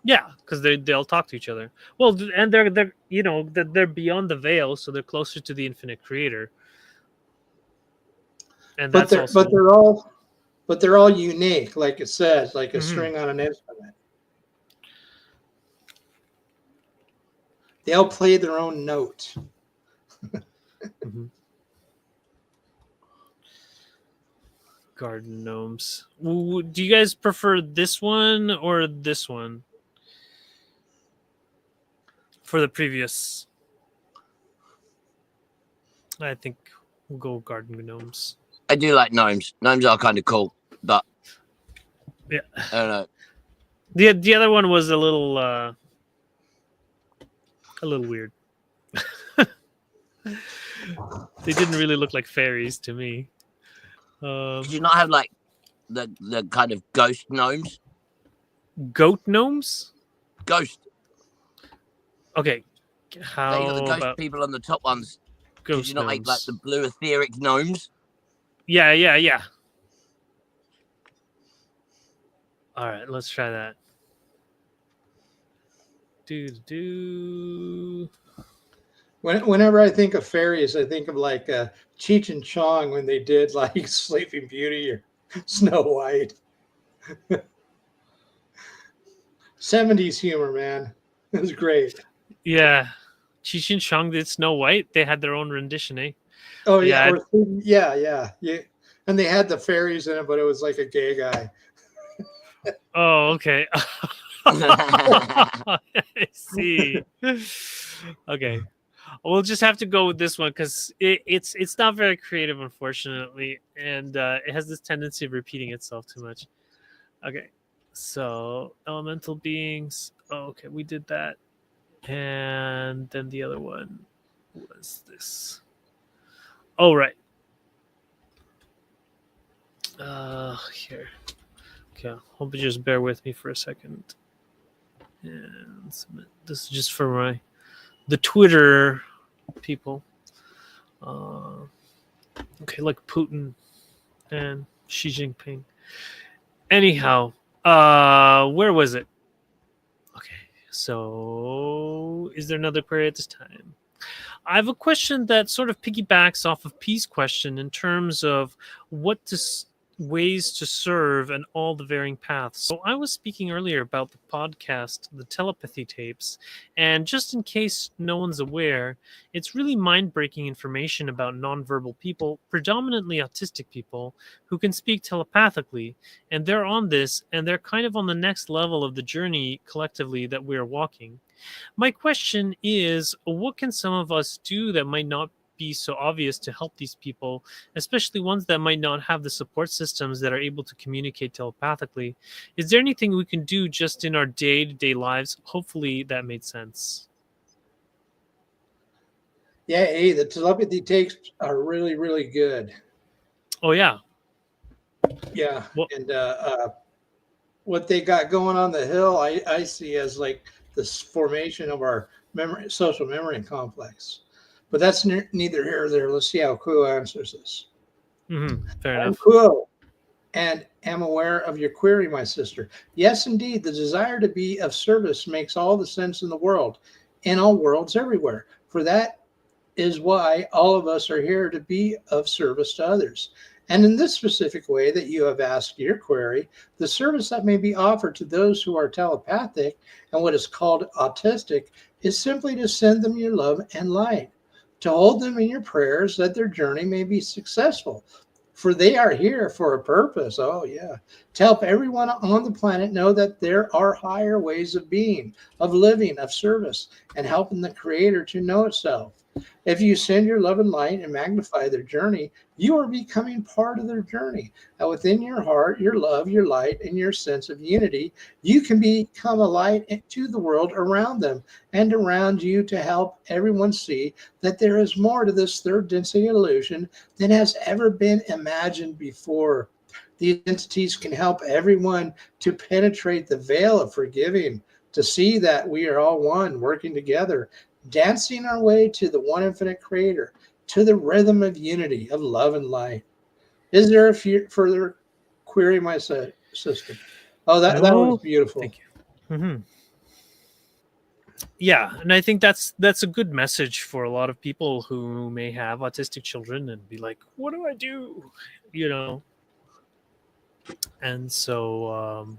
Yeah, because they'll talk to each other. Well, and they're beyond the veil, so they're closer to the infinite creator. And but they're all unique, like it says, like a string on an instrument. They all play their own note. Garden gnomes. Do you guys prefer this one or this one for the previous? I think we'll go garden gnomes. I do like gnomes. Gnomes are kind of cool, but yeah, I don't know. The other one was a little weird. They didn't really look like fairies to me. Did you not have like the kind of ghost gnomes? Goat gnomes? Ghost. Okay. How you got the ghost about people on the top ones? Ghost Did you not gnomes? make like the blue etheric gnomes? Yeah. All right, let's try that. Whenever I think of fairies, I think of like Cheech and Chong when they did like Sleeping Beauty or Snow White. 70s humor, man. It was great. Yeah. Cheech and Chong did Snow White. They had their own rendition, eh? Oh, yeah. Yeah. And they had the fairies in it, but it was like a gay guy. Oh, okay. I see. Okay. We'll just have to go with this one because it's not very creative, unfortunately, and it has this tendency of repeating itself too much. Okay, so elemental beings. Oh, okay, we did that, and then the other one was this. Oh, right. Here. Okay, hope you just bear with me for a second. And this is just for the Twitter people. Okay, like Putin and Xi Jinping. Anyhow, Where was it? Okay, so is there another query at this time? I have a question that sort of piggybacks off of P's question in terms of what ways to serve and all the varying paths. So I was speaking earlier about the podcast, the telepathy tapes, and just in case no one's aware, it's really mind-breaking information about nonverbal people, predominantly autistic people, who can speak telepathically, and they're on this, and they're kind of on the next level of the journey collectively that we're walking. My question is, what can some of us do that might not be so obvious to help these people, especially ones that might not have the support systems that are able to communicate telepathically? Is there anything we can do just in our day-to-day lives? Hopefully that made sense. Yeah, hey, the telepathy tapes are really, really good. Oh, yeah. Yeah, Well, and what they got going on the hill, I see as like this formation of our social memory complex. But that's neither here nor there. Let's see how Kuo answers this. fair I'm enough. Kuo and am aware of your query, my sister. Yes, indeed, the desire to be of service makes all the sense in the world, in all worlds everywhere. For that is why all of us are here, to be of service to others. And in this specific way that you have asked your query, the service that may be offered to those who are telepathic and what is called autistic is simply to send them your love and light, to hold them in your prayers that their journey may be successful. For they are here for a purpose. Oh, yeah. To help everyone on the planet know that there are higher ways of being, of living, of service, and helping the Creator to know itself. If you send your love and light and magnify their journey, you are becoming part of their journey. And within your heart, your love, your light, and your sense of unity, you can become a light to the world around them and around you, to help everyone see that there is more to this third density illusion than has ever been imagined before. These entities can help everyone to penetrate the veil of forgiving, to see that we are all one, working together, dancing our way to the one infinite Creator, to the rhythm of unity, of love and light. Is there a further query, my sister? Oh, that was No, beautiful. thank you. Yeah, and I think that's a good message for a lot of people who may have autistic children and be like, what do I do? You know. And so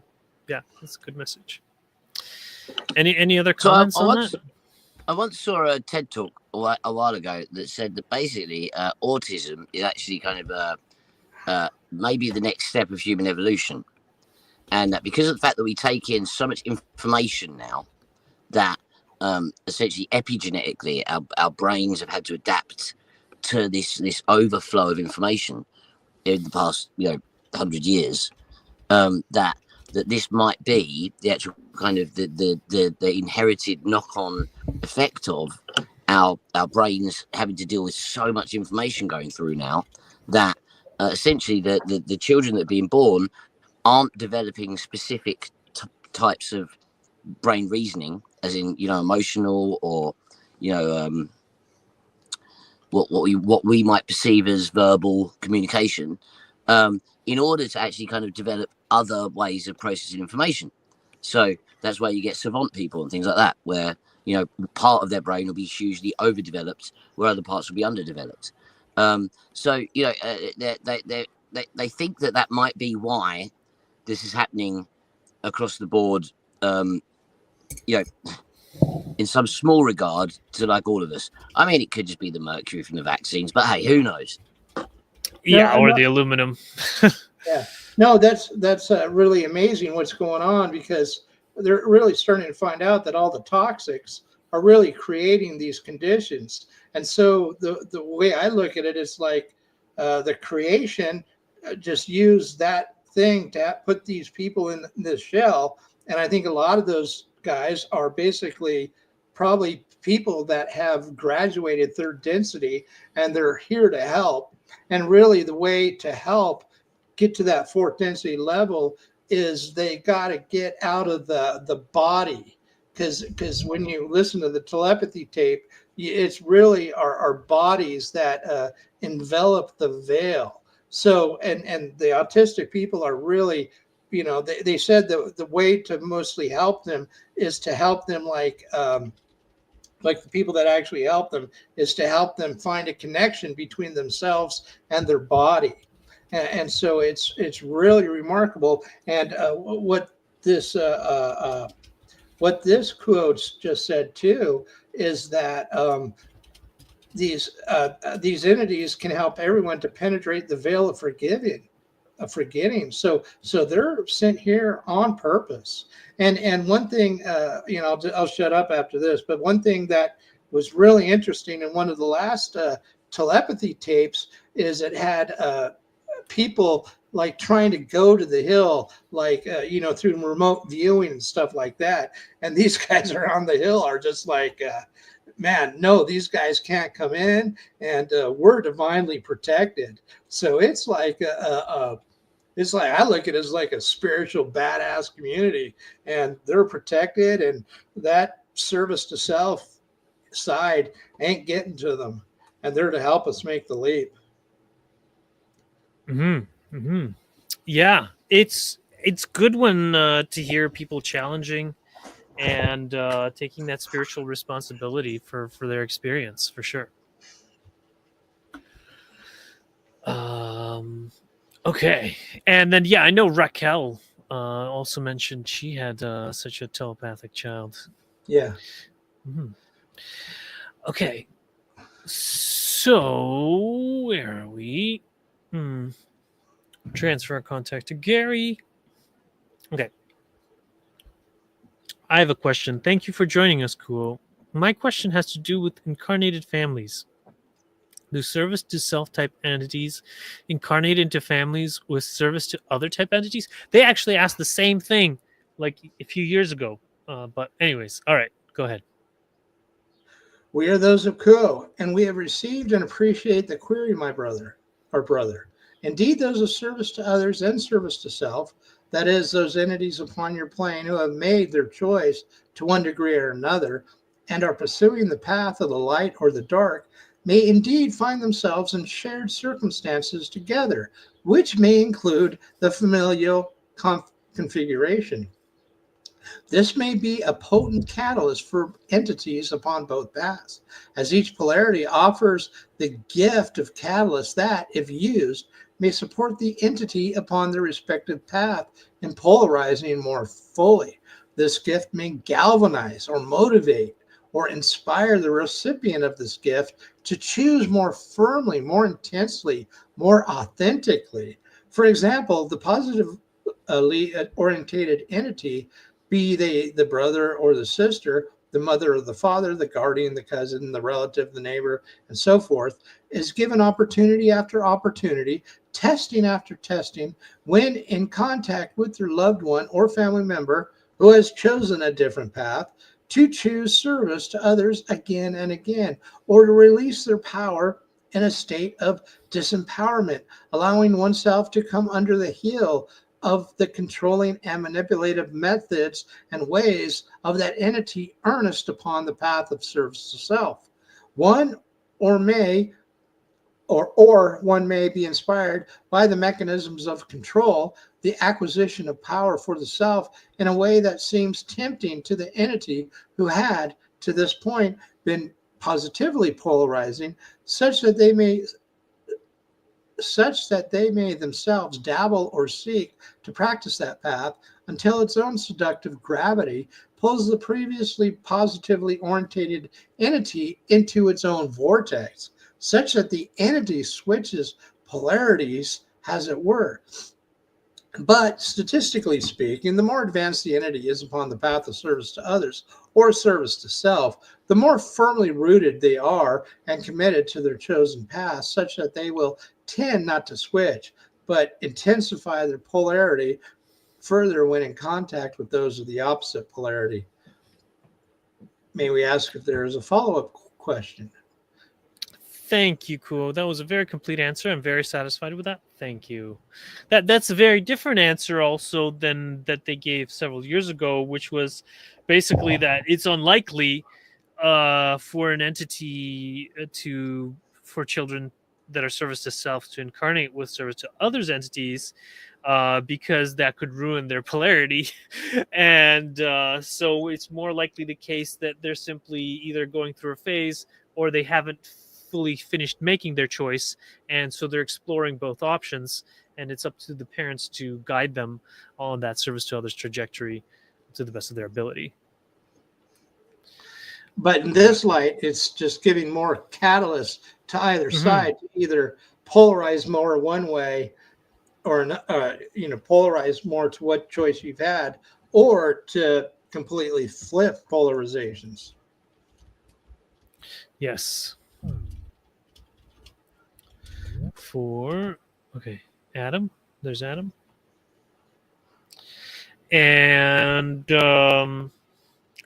yeah, that's a good message. Any other So comments on that? I once saw a TED talk a while ago that said that basically autism is actually kind of maybe the next step of human evolution, and that because of the fact that we take in so much information now, that essentially epigenetically our brains have had to adapt to this overflow of information in the past 100 years, that this might be the actual kind of the inherited knock-on effect of our brains having to deal with so much information going through now, that essentially the children that are being born aren't developing specific types of brain reasoning, as in emotional, or what we might perceive as verbal communication, in order to actually kind of develop other ways of processing information. So that's where you get savant people and things like that, where part of their brain will be hugely overdeveloped, where other parts will be underdeveloped. So they think that might be why this is happening across the board. In some small regard to like all of us. I mean, it could just be the mercury from the vaccines, but hey, who knows? Yeah, No, or no, the aluminum. yeah, no, that's really amazing what's going on, because they're really starting to find out that all the toxics are really creating these conditions. And so the way I look at it is like the creation just used that thing to put these people in this shell. And I think a lot of those guys are basically probably people that have graduated third density, and they're here to help. And really the way to help get to that fourth density level is they got to get out of the body, because when you listen to the telepathy tape, it's really our bodies that envelop the veil. So and the autistic people are really they said the way to mostly help them is to help them like the people that actually help them is to help them find a connection between themselves and their body. And so it's really remarkable. And this what this quote just said too is that these entities can help everyone to penetrate the veil of forgetting. So they're sent here on purpose. And one thing, I'll shut up after this. But one thing that was really interesting in one of the last telepathy tapes is it had people like trying to go to the hill, through remote viewing and stuff like that. And these guys are on the hill are just like, man, no, these guys can't come in, and we're divinely protected. So it's like it's like I look at it as like a spiritual badass community, and they're protected, and that service to self side ain't getting to them, and they're to help us make the leap. Yeah, it's good when to hear people challenging and taking that spiritual responsibility for their experience, for sure. Okay, and then I know Raquel also mentioned she had such a telepathic child. Yeah. Okay, so where are we? Transfer contact to Gary. Okay. I have a question. Thank you for joining us, Cool. My question has to do with incarnated families. Do service to self-type entities incarnate into families with service to other type entities? They actually asked the same thing like a few years ago. But anyways, all right, go ahead. We are those of Kuo, and we have received and appreciate the query, my brother, our brother. Indeed, those of service to others and service to self, that is, those entities upon your plane who have made their choice to one degree or another and are pursuing the path of the light or the dark, may indeed find themselves in shared circumstances together, which may include the familial configuration. This may be a potent catalyst for entities upon both paths, as each polarity offers the gift of catalyst that, if used, may support the entity upon their respective path in polarizing more fully. This gift may galvanize or motivate or inspire the recipient of this gift to choose more firmly, more intensely, more authentically. For example, the positive orientated entity, be they the brother or the sister, the mother or the father, the guardian, the cousin, the relative, the neighbor, and so forth, is given opportunity after opportunity, testing after testing, when in contact with their loved one or family member who has chosen a different path, to choose service to others again and again, or to release their power in a state of disempowerment, allowing oneself to come under the heel of the controlling and manipulative methods and ways of that entity earnest upon the path of service to self. One or one may be inspired by the mechanisms of control, the acquisition of power for the self in a way that seems tempting to the entity who had, to this point, been positively polarizing, such that they may themselves dabble or seek to practice that path until its own seductive gravity pulls the previously positively orientated entity into its own vortex, such that the entity switches polarities, as it were. But statistically speaking, the more advanced the entity is upon the path of service to others or service to self, the more firmly rooted they are and committed to their chosen path, such that they will tend not to switch, but intensify their polarity further when in contact with those of the opposite polarity. May we ask if there is a follow-up question? Thank you, Cool. That was a very complete answer. I'm very satisfied with that. Thank you. That's a very different answer also than that they gave several years ago, which was basically that it's unlikely for an entity for children that are service to self to incarnate with service to others entities, because that could ruin their polarity. And so it's more likely the case that they're simply either going through a phase or they haven't fully finished making their choice. And so they're exploring both options. And it's up to the parents to guide them on that service to others trajectory to the best of their ability. But in this light, it's just giving more catalyst to either Mhm. side to either polarize more one way or polarize more to what choice you've had, or to completely flip polarizations. Yes. Okay, Adam. There's Adam. And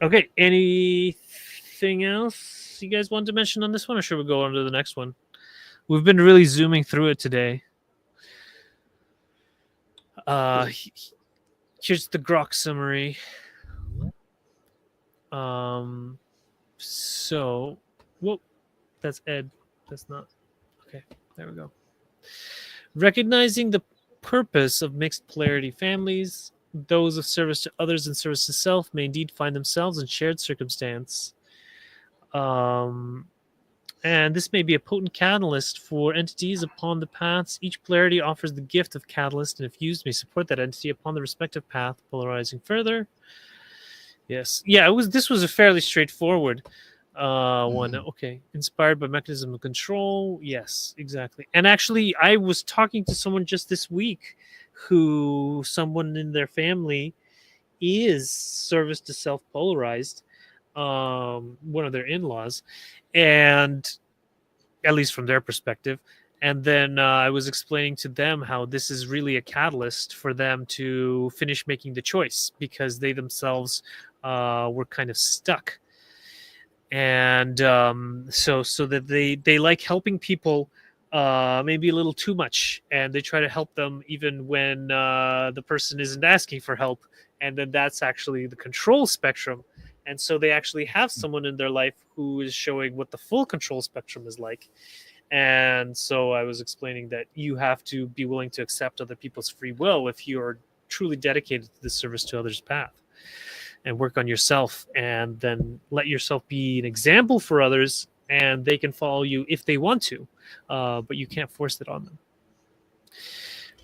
okay, anything else you guys want to mention on this one, or should we go on to the next one? We've been really zooming through it today. Here's the Grok summary. So, whoa, that's Ed. That's not. Okay, there we go. Recognizing the purpose of mixed polarity families, those of service to others and service to self may indeed find themselves in shared circumstance. And this may be a potent catalyst for entities upon the paths. Each polarity offers the gift of catalyst, and if used, may support that entity upon the respective path, polarizing further. Yes. Yeah, this was a fairly straightforward one. Okay. Inspired by mechanism of control. Yes, exactly. And actually, I was talking to someone just this week who someone in their family is service to self polarized, one of their in-laws, and at least from their perspective. And then I was explaining to them how this is really a catalyst for them to finish making the choice because they themselves were kind of stuck. And so that they like helping people maybe a little too much, and they try to help them even when the person isn't asking for help. And then that's actually the control spectrum. And so they actually have someone in their life who is showing what the full control spectrum is like. And so I was explaining that you have to be willing to accept other people's free will if you are truly dedicated to the service to others path, and work on yourself, and then let yourself be an example for others, and they can follow you if they want to, but you can't force it on them.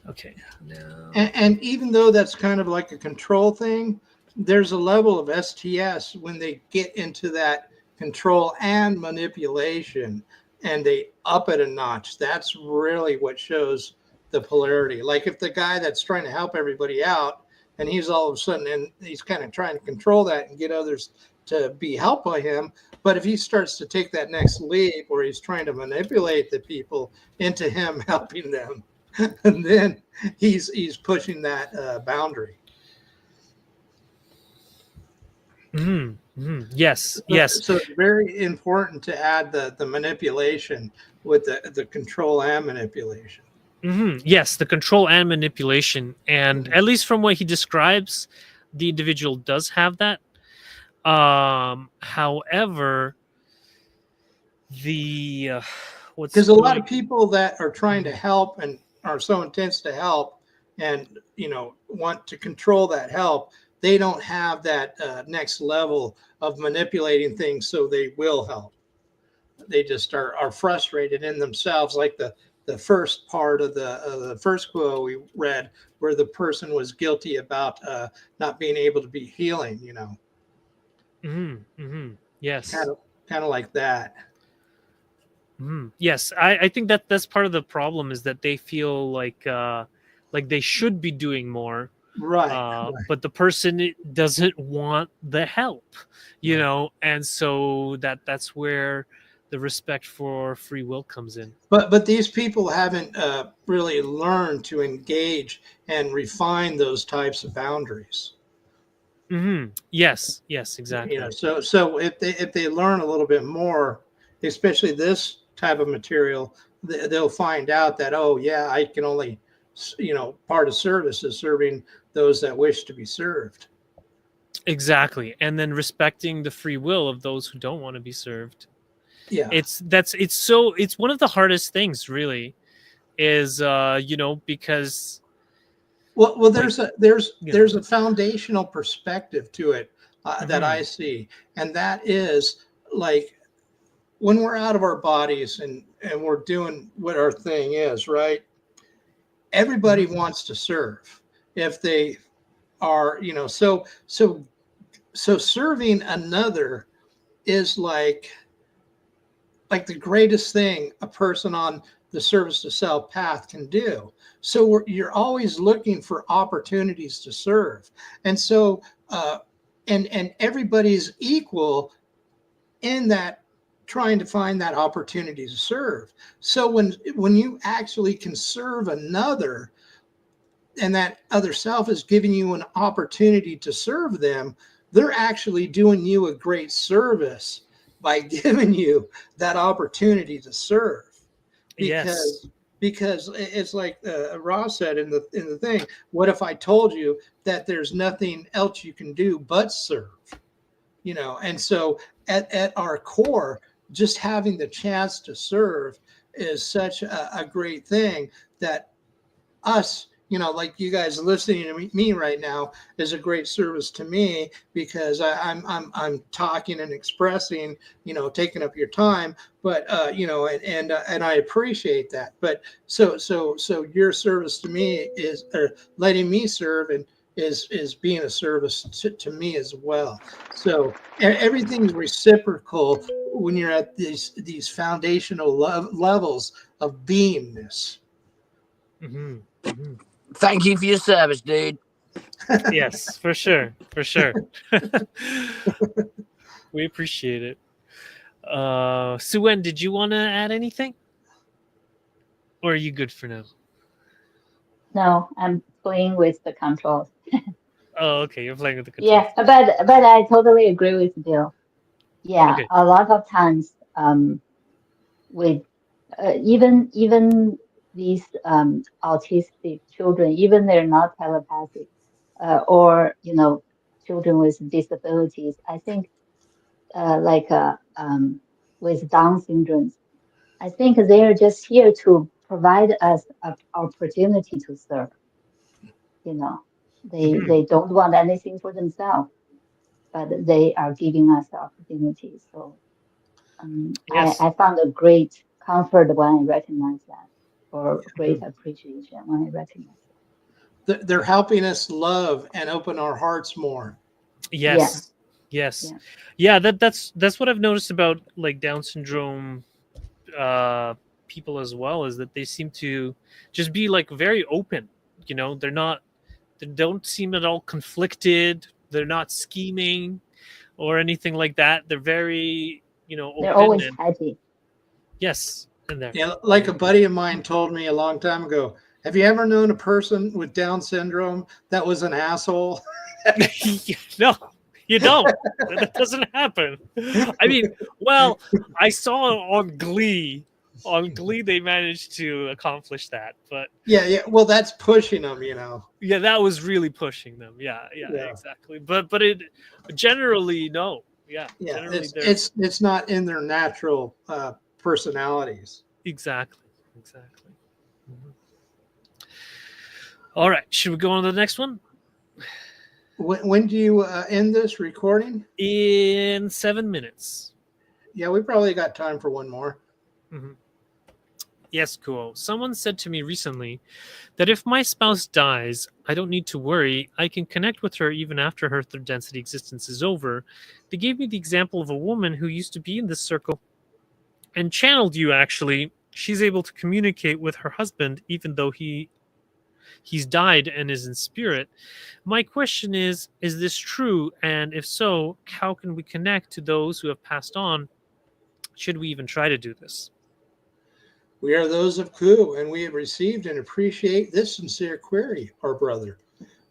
Okay. Now... And even though that's kind of like a control thing, there's a level of STS when they get into that control and manipulation, and they up it a notch. That's really what shows the polarity. Like if the guy that's trying to help everybody out, and he's all of a sudden, and he's kind of trying to control that and get others to be helped by him. But if he starts to take that next leap where he's trying to manipulate the people into him helping them, and then he's pushing that boundary. Yes, yes. So it's very important to add the manipulation with the control and manipulation. Yes, the control and manipulation. And at least from what he describes, the individual does have that. However, because a lot of people that are trying to help and are so intense to help and want to control that help, they don't have that next level of manipulating things, so they will help. They just are frustrated in themselves, like the first part of the first quote we read, where the person was guilty about not being able to be healing. Yes, kind of like that. Yes, I think that's part of the problem, is that they feel like they should be doing more, right. But the person doesn't want the help, and so that's where the respect for free will comes in. But these people haven't really learned to engage and refine those types of boundaries. Yes, exactly. So if they learn a little bit more, especially this type of material, they'll find out that, oh yeah, I can only, part of service is serving those that wish to be served. Exactly. And then respecting the free will of those who don't want to be served. Yeah. It's one of the hardest things, really, is because Well, there's Yeah. there's a foundational perspective to it that Mhm. I see, and that is like when we're out of our bodies and we're doing what our thing is, right? Everybody wants to serve if they are, so serving another is like the greatest thing a person on the service to self path can do. So you're always looking for opportunities to serve, and so and everybody's equal in that, trying to find that opportunity to serve. So when you actually can serve another, and that other self is giving you an opportunity to serve them, they're actually doing you a great service by giving you that opportunity to serve. Yes. Because it's like Ross said in the thing, what if I told you that there's nothing else you can do but serve? And so at our core, just having the chance to serve is such a great thing that us, like you guys listening to me right now, is a great service to me, because I'm talking and expressing, taking up your time, but and I appreciate that. But so your service to me is, or letting me serve, and is being a service to me as well. So everything's reciprocal when you're at these foundational levels of beingness. Hmm. Hmm. Thank you for your service, dude. Yes, for sure. For sure. We appreciate it. Suen, did you want to add anything? Or are you good for now? No, I'm playing with the controls. Oh, okay. You're playing with the controls. Yeah, but I totally agree with Bill. Yeah, Okay. a lot of times, with even these autistic children, even they're not telepathic, or children with disabilities. I think with Down syndrome, I think they're just here to provide us an opportunity to serve. You know, Hmm. they don't want anything for themselves, but they are giving us the opportunity. So Yes. I found a great comfort when I recognize that, or great Mhm. appreciation when I recognize They're helping us love and open our hearts more. it. Yeah, Yes. Yes. yeah. Yeah, that's what I've noticed about like Down syndrome uh people as well, is that they seem to just be like very open. They're not, they don't seem at all conflicted. They're not scheming or anything like that. They're very, They're open always and happy. yes, in there. Yeah, like a buddy of mine told me a long time ago. Have you ever known a person with Down syndrome that was an asshole? No, you don't. That doesn't happen. I mean, well, I saw on Glee. On Glee, they managed to accomplish that, but Yeah, yeah. Well, that's pushing them. yeah, that was really pushing them. Yeah, yeah, Yeah, exactly. But it generally no. Yeah, yeah. generally It's they're it's it's not in their natural personalities. exactly, exactly. Mhm. All right, should we go on to the next one? When do you end this recording? In 7 minutes. Yeah, we probably got time for one more. Mhm. Yes, cool. Someone said to me recently that if my spouse dies, I don't need to worry. I can connect with her even after her third density existence is over. They gave me the example of a woman who used to be in this circle and channeled you actually. She's able to communicate with her husband even though he's died and is in spirit. My question is this true? And if so, how can we connect to those who have passed on? Should we even try to do this? We are those of Ku, and we have received and appreciate this sincere query, our brother.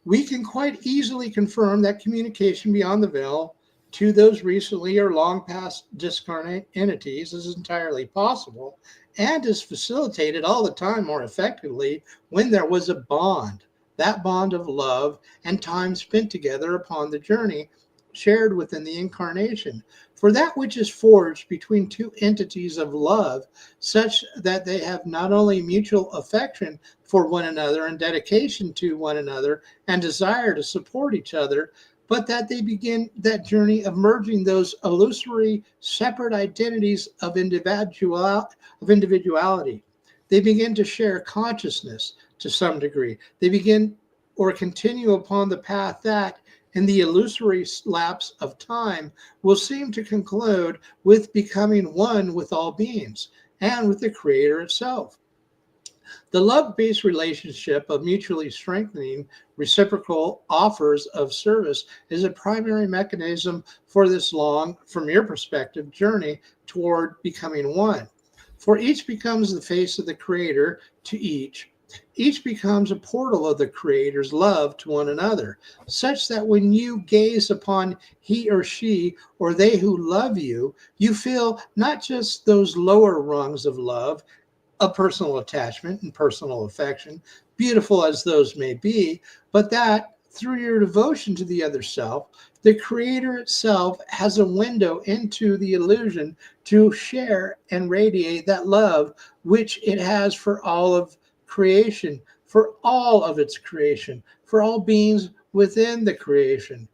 We can quite easily confirm that communication beyond the veil to those recently or long past discarnate entities is entirely possible and is facilitated all the time more effectively when there was a bond, that bond of love and time spent together upon the journey shared within the incarnation. For that which is forged between two entities of love, such that they have not only mutual affection for one another and dedication to one another and desire to support each other, but that they begin that journey of merging those illusory separate identities of individuality. They begin to share consciousness to some degree. They begin or continue upon the path that, in the illusory lapse of time, will seem to conclude with becoming one with all beings and with the Creator itself. The love-based relationship of mutually strengthening reciprocal offers of service is a primary mechanism for this long, from your perspective, journey toward becoming one. For each becomes the face of the Creator to each. Each becomes a portal of the Creator's love to one another, such that when you gaze upon he or she or they who love you, you feel not just those lower rungs of love, of personal attachment and personal affection, beautiful as those may be, but that through your devotion to the other self, the Creator itself has a window into the illusion to share and radiate that love which it has for all of creation, for all of its creation, for all beings within the creation.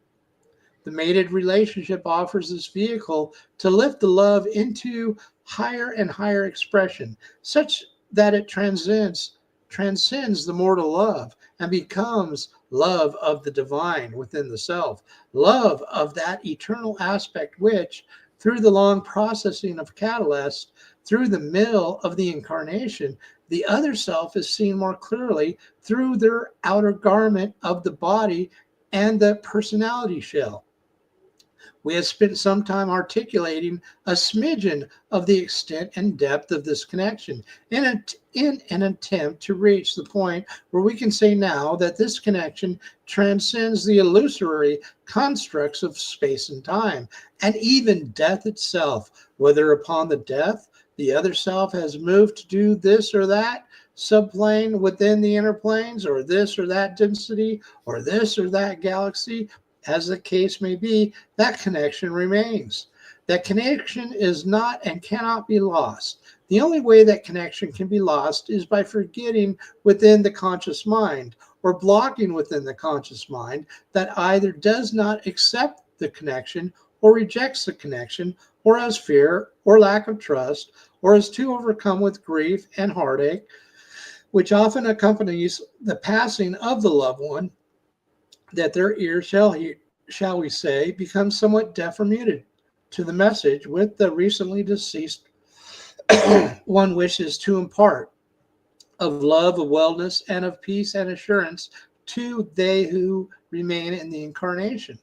The mated relationship offers this vehicle to lift the love into higher and higher expression, such that it transcends the mortal love and becomes love of the divine within the self, love of that eternal aspect which, through the long processing of catalyst, through the mill of the incarnation, the other self is seen more clearly through their outer garment of the body and the personality shell. We have spent some time articulating a smidgen of the extent and depth of this connection in an attempt to reach the point where we can say now that this connection transcends the illusory constructs of space and time, and even death itself, whether upon the death the other self has moved to do this or that subplane within the inner planes, or this or that density, or this or that galaxy, as the case may be, that connection remains. That connection is not and cannot be lost. The only way that connection can be lost is by forgetting within the conscious mind, or blocking within the conscious mind, that either does not accept the connection or rejects the connection, or has fear or lack of trust, or is too overcome with grief and heartache, which often accompanies the passing of the loved one, that their ears shall we say, become somewhat deaf or muted to the message with the recently deceased one wishes to impart of love, of wellness, and of peace and assurance to they who remain in the incarnation.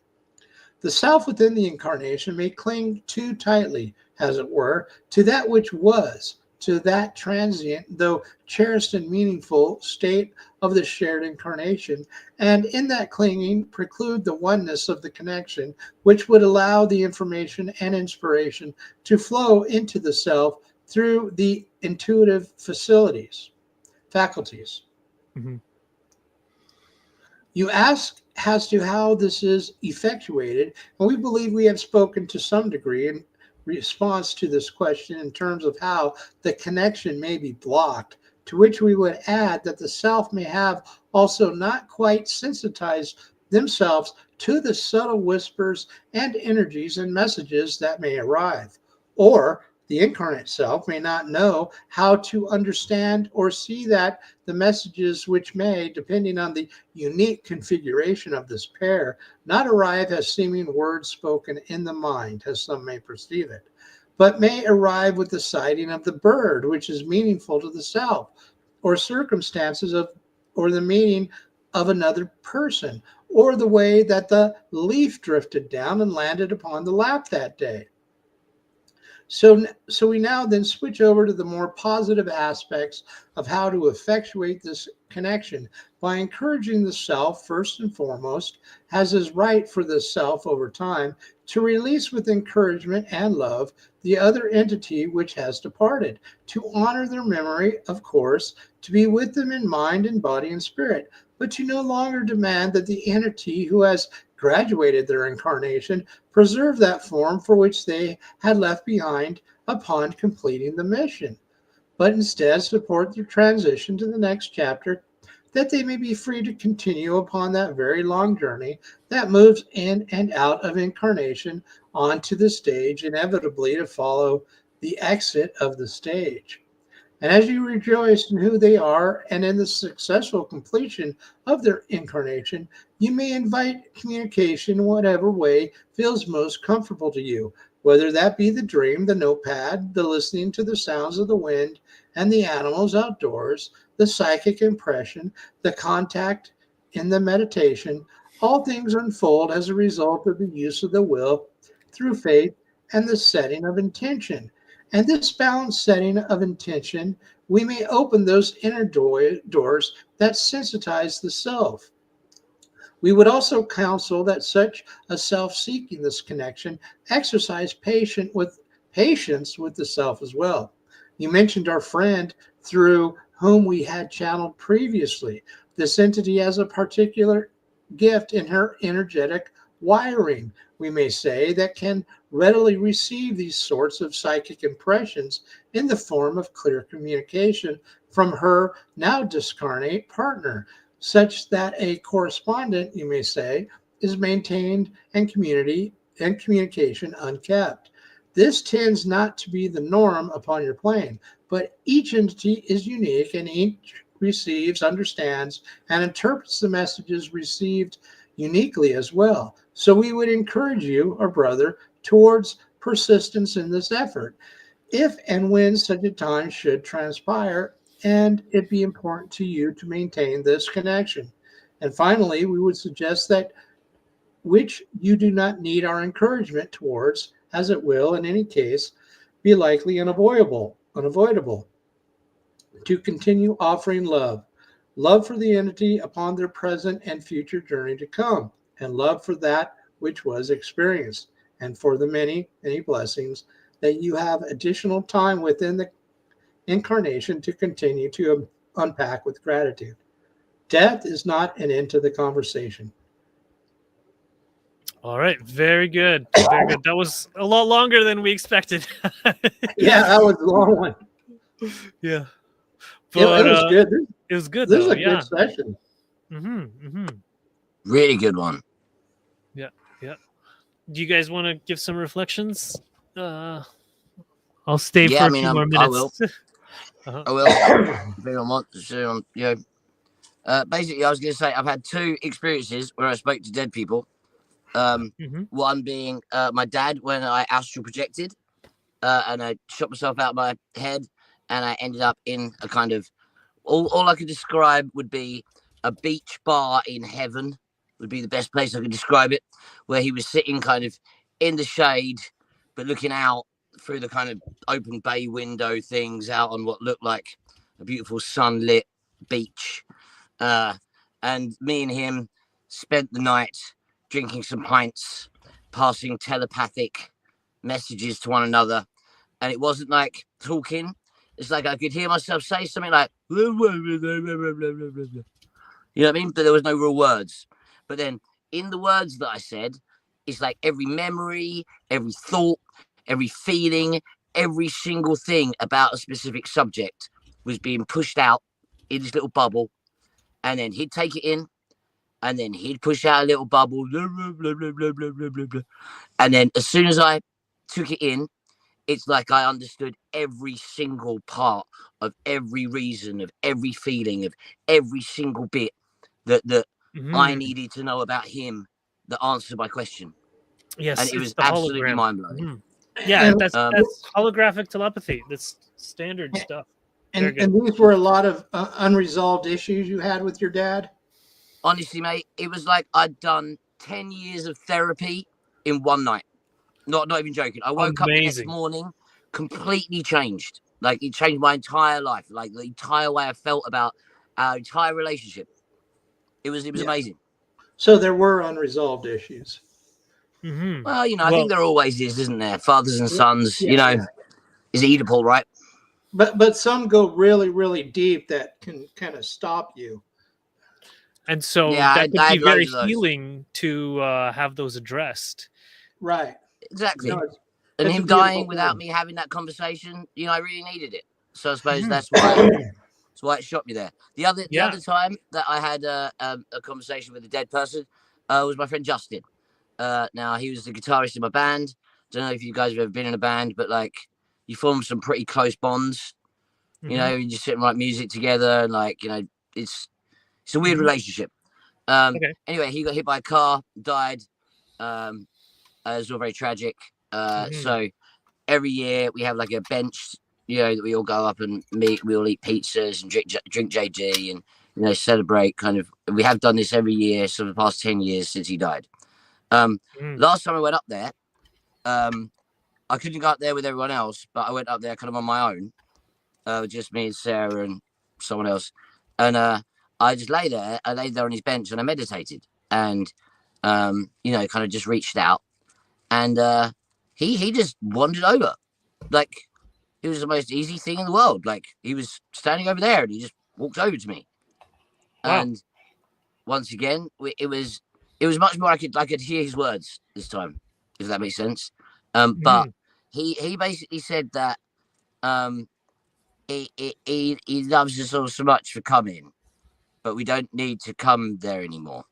The self within the incarnation may cling too tightly, as it were, to that which was, to that transient, though cherished and meaningful state of the shared incarnation, and in that clinging preclude the oneness of the connection, which would allow the information and inspiration to flow into the self through the intuitive faculties. Mhm. You ask as to how this is effectuated, and we believe we have spoken to some degree in response to this question in terms of how the connection may be blocked, to which we would add that the self may have also not quite sensitized themselves to the subtle whispers and energies and messages that may arrive, or the incarnate self may not know how to understand or see that the messages which may, depending on the unique configuration of this pair, not arrive as seeming words spoken in the mind, as some may perceive it, but may arrive with the sighting of the bird, which is meaningful to the self, or circumstances of, or the meaning of another person, or the way that the leaf drifted down and landed upon the lap that day. So we now then switch over to the more positive aspects of how to effectuate this connection by encouraging the self, first and foremost, as is right for the self over time, to release with encouragement and love the other entity which has departed, to honor their memory, of course, to be with them in mind and body and spirit, but to no longer demand that the entity who has graduated their incarnation, preserve that form for which they had left behind upon completing the mission, but instead support their transition to the next chapter, that they may be free to continue upon that very long journey that moves in and out of incarnation onto the stage, inevitably to follow the exit of the stage. And as you rejoice in who they are and in the successful completion of their incarnation, you may invite communication in whatever way feels most comfortable to you, whether that be the dream, the notepad, the listening to the sounds of the wind and the animals outdoors, the psychic impression, the contact in the meditation. All things unfold as a result of the use of the will through faith and the setting of intention. And this balanced setting of intention, we may open those inner doors that sensitize the self. We would also counsel that such a self seeking this connection exercise patience with the self as well. You mentioned our friend through whom we had channeled previously. This entity has a particular gift in her energetic wiring, we may say, that can readily receive these sorts of psychic impressions in the form of clear communication from her now discarnate partner, such that a correspondent, you may say, is maintained and communication unkept. This tends not to be the norm upon your plane, but each entity is unique and each receives, understands, and interprets the messages received uniquely as well. So we would encourage you, our brother, towards persistence in this effort, if and when such a time should transpire and it be important to you to maintain this connection. And finally, we would suggest that which you do not need our encouragement towards, as it will, in any case, be likely unavoidable, to continue offering love for the entity upon their present and future journey to come, and love for that which was experienced, and for the many, many blessings that you have additional time within the incarnation to continue to unpack with gratitude. Death is not an end to the conversation. All right, very good, very good. That was a lot longer than we expected. Yeah, that was a long one. Yeah, It was good. It was good. This though, is a yeah. good session. Really good one. Yeah. Do you guys want to give some reflections? I'll stay for a few more minutes. I will. I will. If anyone wants to, basically, I was going to say I've had two experiences where I spoke to dead people. One being my dad when I astral projected, and I shot myself out of my head, and I ended up in a kind of all I could describe would be a beach bar in heaven. Would be the best place I could describe it, where he was sitting kind of in the shade, but looking out through the kind of open bay window things out on what looked like a beautiful sunlit beach. And me and him spent the night drinking some pints, passing telepathic messages to one another. And it wasn't like talking. It's like I could hear myself say something like, you know what I mean? But there was no real words. But then in the words that I said, it's like every memory, every thought, every feeling, every single thing about a specific subject was being pushed out in this little bubble. And then he'd take it in, and then he'd push out a little bubble. Blah, blah, blah, blah, blah, blah, blah, blah. And then as soon as I took it in, it's like I understood every single part of every reason, of every feeling, of every single bit that I needed to know about him that answered my question. Yes, and it was absolutely mind-blowing. Yeah, that's holographic telepathy. That's standard stuff. And these were a lot of unresolved issues you had with your dad? Honestly, mate, it was like I'd done 10 years of therapy in one night. Not even joking. I woke up the next morning completely changed. Like, it changed my entire life. Like, the entire way I felt about our entire relationship. It was amazing. So there were unresolved issues. Well, I think there always is, isn't there? Fathers and sons, is Oedipal, right? But some go really, really deep that can kind of stop you. And so Yeah, that could I be had very loads of those. healing to have those addressed. Right. Exactly. No, And it's a him beautiful dying without thing. me having that conversation, you know, I really needed it. So I suppose Mhm. that's why it shot me there. The Yeah. other time that I had a conversation with a dead person was my friend Justin. Now he was the guitarist in my band. Don't know if you guys have ever been in a band, but like you form some pretty close bonds. You Mhm. know, you just sit and write music together, and like you know, it's a weird Mhm. relationship. Okay. Anyway, he got hit by a car, died. It was all very tragic. Mhm. So every year we have like a bench, you know, that we all go up and meet. We all eat pizzas and drink JG and you know celebrate. Kind of, we have done this every year for the past 10 years since he died. Mhm. Last time I went up there, I couldn't go up there with everyone else, but I went up there kind of on my own, just me and Sarah and someone else, and I just lay there. I laid there on his bench and I meditated, and you know, kind of just reached out, and he just wandered over, like it was the most easy thing in the world. Like he was standing over there and he just walked over to me, Wow. and once again, it was much more. I could hear his words this time, if that makes sense. But Mhm. he basically said that um, he loves us all so much for coming, but we don't need to come there anymore.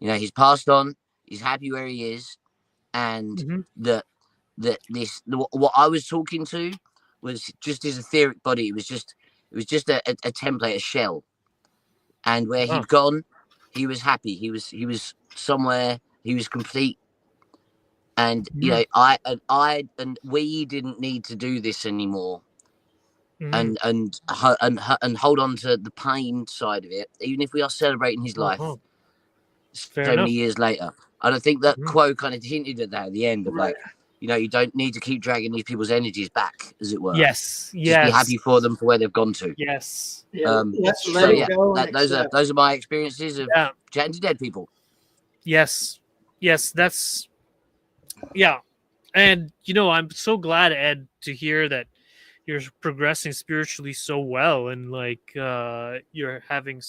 You know, he's passed on. He's happy where he is, and Mhm. that what I was talking to was just his etheric body. It was just a template, a shell, and where Wow. he'd gone, he was happy. He was somewhere. He was complete. And you Mhm. know, and we didn't need to do this anymore, Mhm. and hold on to the pain side of it, even if we are celebrating his Uh-huh. life Fair so many enough. years later. And I think that Mhm. quote kind of hinted at that at the end of Right. like, you know, you don't need to keep dragging these people's energies back, as it were. Yes. Just be Yes. happy for them for where they've gone to. Yes. Yeah. It's Let So true. it yeah, go and accept. those are my experiences of Yeah. chatting to dead people. Yes. Yes. That's yeah. And you know, I'm so glad, Ed, to hear that you're progressing spiritually so well, and like you're having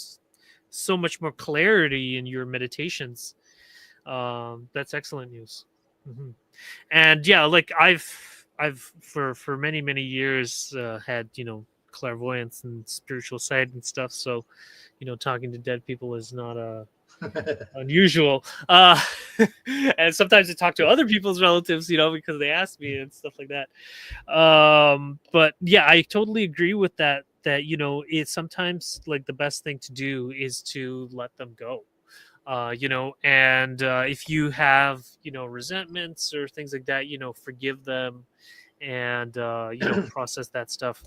so much more clarity in your meditations. That's excellent news. Hmm. And yeah, like I've for many years had, you know, clairvoyance and spiritual sight and stuff. So, you know, talking to dead people is not unusual. And sometimes I talk to other people's relatives, you know, because they ask me and stuff like that. But yeah, I totally agree with that. That, you know, it's sometimes like the best thing to do is to let them go. You know, and if you have, you know, resentments or things like that, you know, forgive them, and you know, process that stuff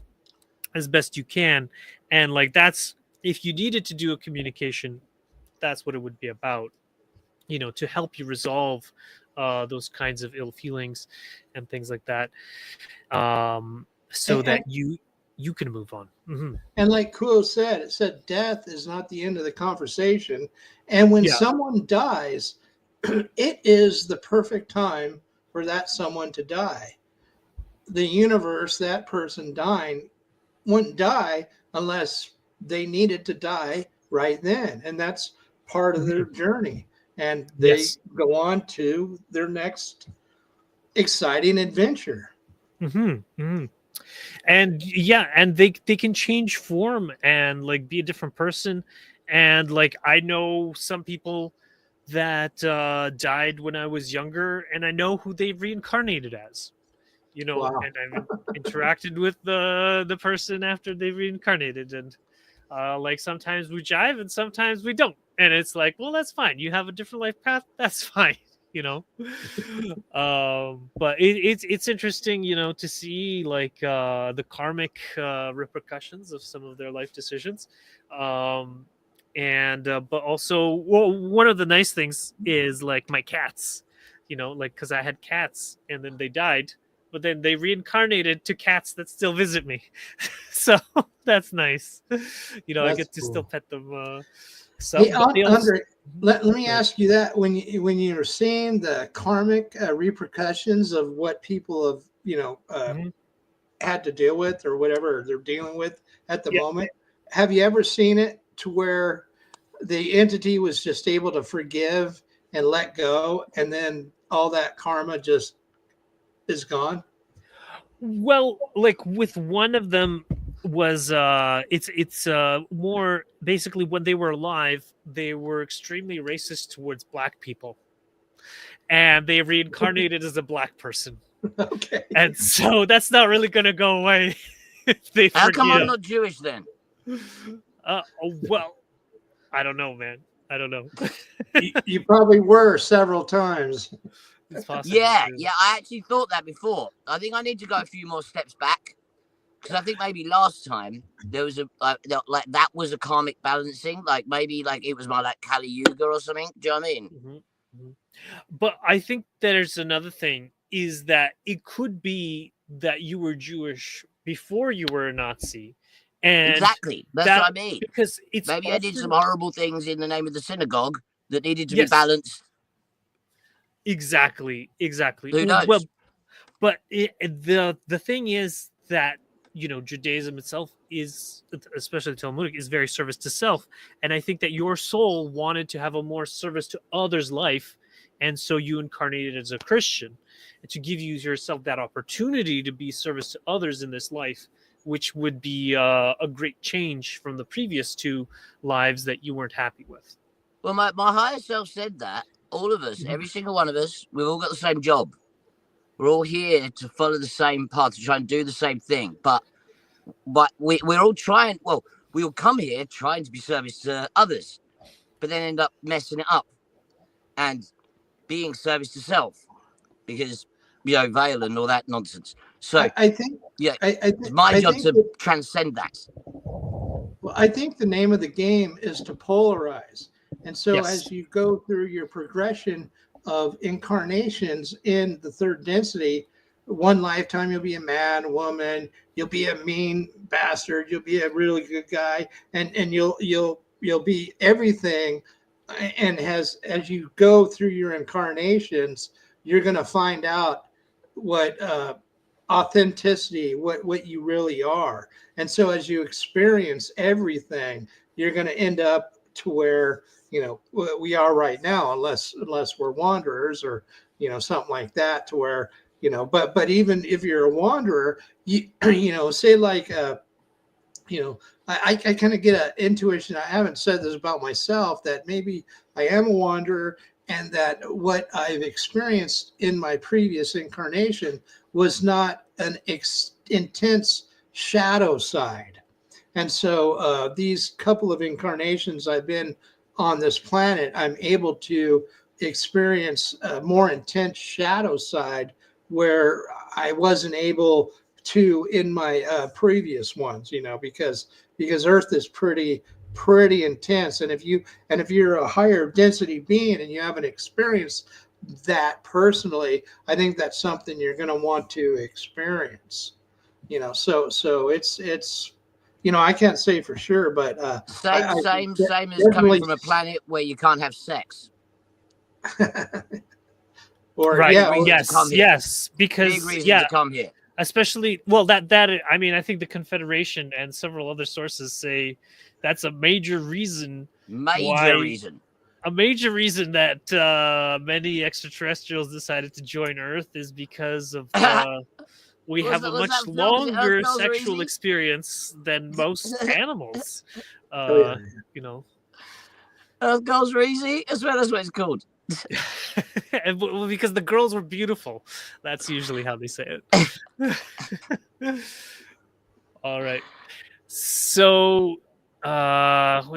as best you can. And like that's, if you needed to do a communication, that's what it would be about, you know, to help you resolve those kinds of ill feelings and things like that, so And, that you can move on. Hmm. and like Kuo said, it said death is not the end of the conversation. And when Yeah. someone dies, it is the perfect time for that someone to die. The universe, that person dying, wouldn't die unless they needed to die right then. And that's part of their Hmm. journey. And they Yes. go on to their next exciting adventure. Hmm. Hmm. And yeah, and they can change form and like be a different person. And like I know some people that died when I was younger, and I know who they reincarnated as, you know, Wow. and I've interacted with the person after they reincarnated. And like sometimes we jive and sometimes we don't, and it's like, well, that's fine, you have a different life path, that's fine. You know. But it's interesting, you know, to see like the karmic repercussions of some of their life decisions. um and but also, well, one of the nice things is like my cats, you know, like because I had cats and then they died, but then they reincarnated to cats that still visit me. So that's nice. You know, I That's get to still cool. pet them Hey, some, but they also. Andre, let me Right. ask you that when you're seeing the karmic repercussions of what people have, Mhm. had to deal with or whatever they're dealing with at the Yeah. moment, have you ever seen it to where the entity was just able to forgive and let go, and then all that karma just is gone. Well, like with one of them was it's more basically when they were alive, they were extremely racist towards black people. And they reincarnated as a black person. Okay. And so that's not really gonna go away if they How come I'm forgive. not Jewish then? Well, I don't know, man. I don't know. You probably were several times. It's possible. Yeah, too. yeah. I actually thought that before. I think I need to go a few more steps back because I think maybe last time there was a like that was a karmic balancing. Like maybe like it was my like Kali Yuga or something. Do you know what I mean? Mm-hmm. But I think there's another thing is that it could be that you were Jewish before you were a Nazi. And Exactly. That's what I mean. Because it's Maybe I did often- some horrible things in the name of the synagogue that needed to Yes. be balanced. Exactly. Who knows? Well, but the thing is that Judaism itself is, especially Talmudic, is very service to self, and I think that your soul wanted to have a more service to others' life, and so you incarnated as a Christian, and to give you yourself that opportunity to be service to others in this life, which would be a great change from the previous two lives that you weren't happy with. Well, my higher self said that all of us, every single one of us, we've all got the same job. We're all here to follow the same path, to try and do the same thing. But we're all trying, well, we all come here trying to be service to others, but then end up messing it up and being service to self because, veil and all that nonsense. So, I think, yeah, I it's my job think to that- transcend that. Well, I think the name of the game is to polarize. And so Yes. as you go through your progression of incarnations in the third density, one lifetime you'll be a man, woman, you'll be a mean bastard, you'll be a really good guy, and you'll be everything. And as you go through your incarnations, you're going to find out what authenticity, what you really are. And so as you experience everything, you're going to end up to where we are right now, unless we're wanderers or something like that, to where but even if you're a wanderer, you say like I kind of get an intuition. I haven't said this about myself, that maybe I am a wanderer, and that what I've experienced in my previous incarnation was not an intense shadow side. And so these couple of incarnations I've been on this planet, I'm able to experience a more intense shadow side where I wasn't able to in my previous ones, because Earth is pretty intense. And if you're a higher density being and you haven't experienced that personally, I think that's something you're going to want to experience. So it's I can't say for sure, but Same as coming from a planet where you can't have sex. or Right. yeah, Big reason to come here. Yes, because Big reason to come here. especially that I mean, I think the Confederation and several other sources say that's a major reason reason. a major reason that many extraterrestrials decided to join Earth is because of we have a much longer sexual experience than most animals. Oh, yeah. Earth Girls Are Easy? I swear that's what it's called. And, well, because the girls were beautiful. That's usually how they say it. All right. So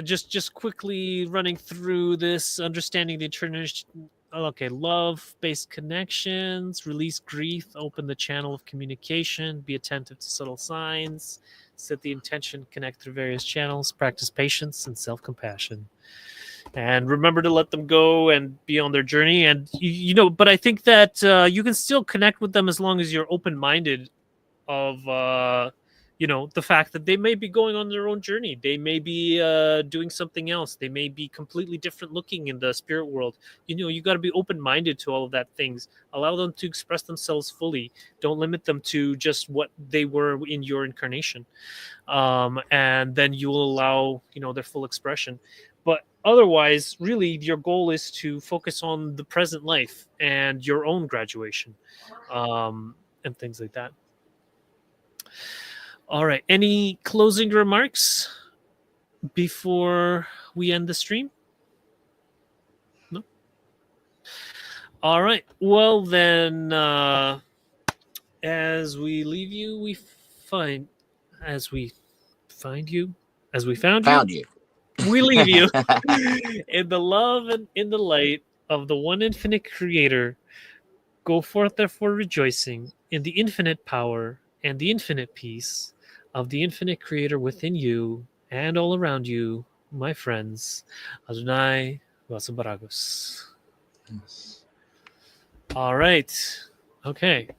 just quickly running through this, understanding the international. Okay, love-based connections, release grief, open the channel of communication, be attentive to subtle signs, set the intention, connect through various channels, practice patience and self-compassion. And remember to let them go and be on their journey. And, but I think that you can still connect with them as long as you're open-minded of, the fact that they may be going on their own journey. They may be doing something else. They may be completely different looking in the spirit world. You got to be open-minded to all of that things. Allow them to express themselves fully. Don't limit them to just what they were in your incarnation. And then you will allow, their full expression. But otherwise, really, your goal is to focus on the present life and your own graduation, and things like that. All right. Any closing remarks before we end the stream? No. All right. Well, then, as we leave you, we found you, we leave you in the love and in the light of the one infinite creator. Go forth, therefore, rejoicing in the infinite power and the infinite peace of the infinite creator within you and all around you, my friends. Adonai Vasabaragos. Yes. All right. Okay.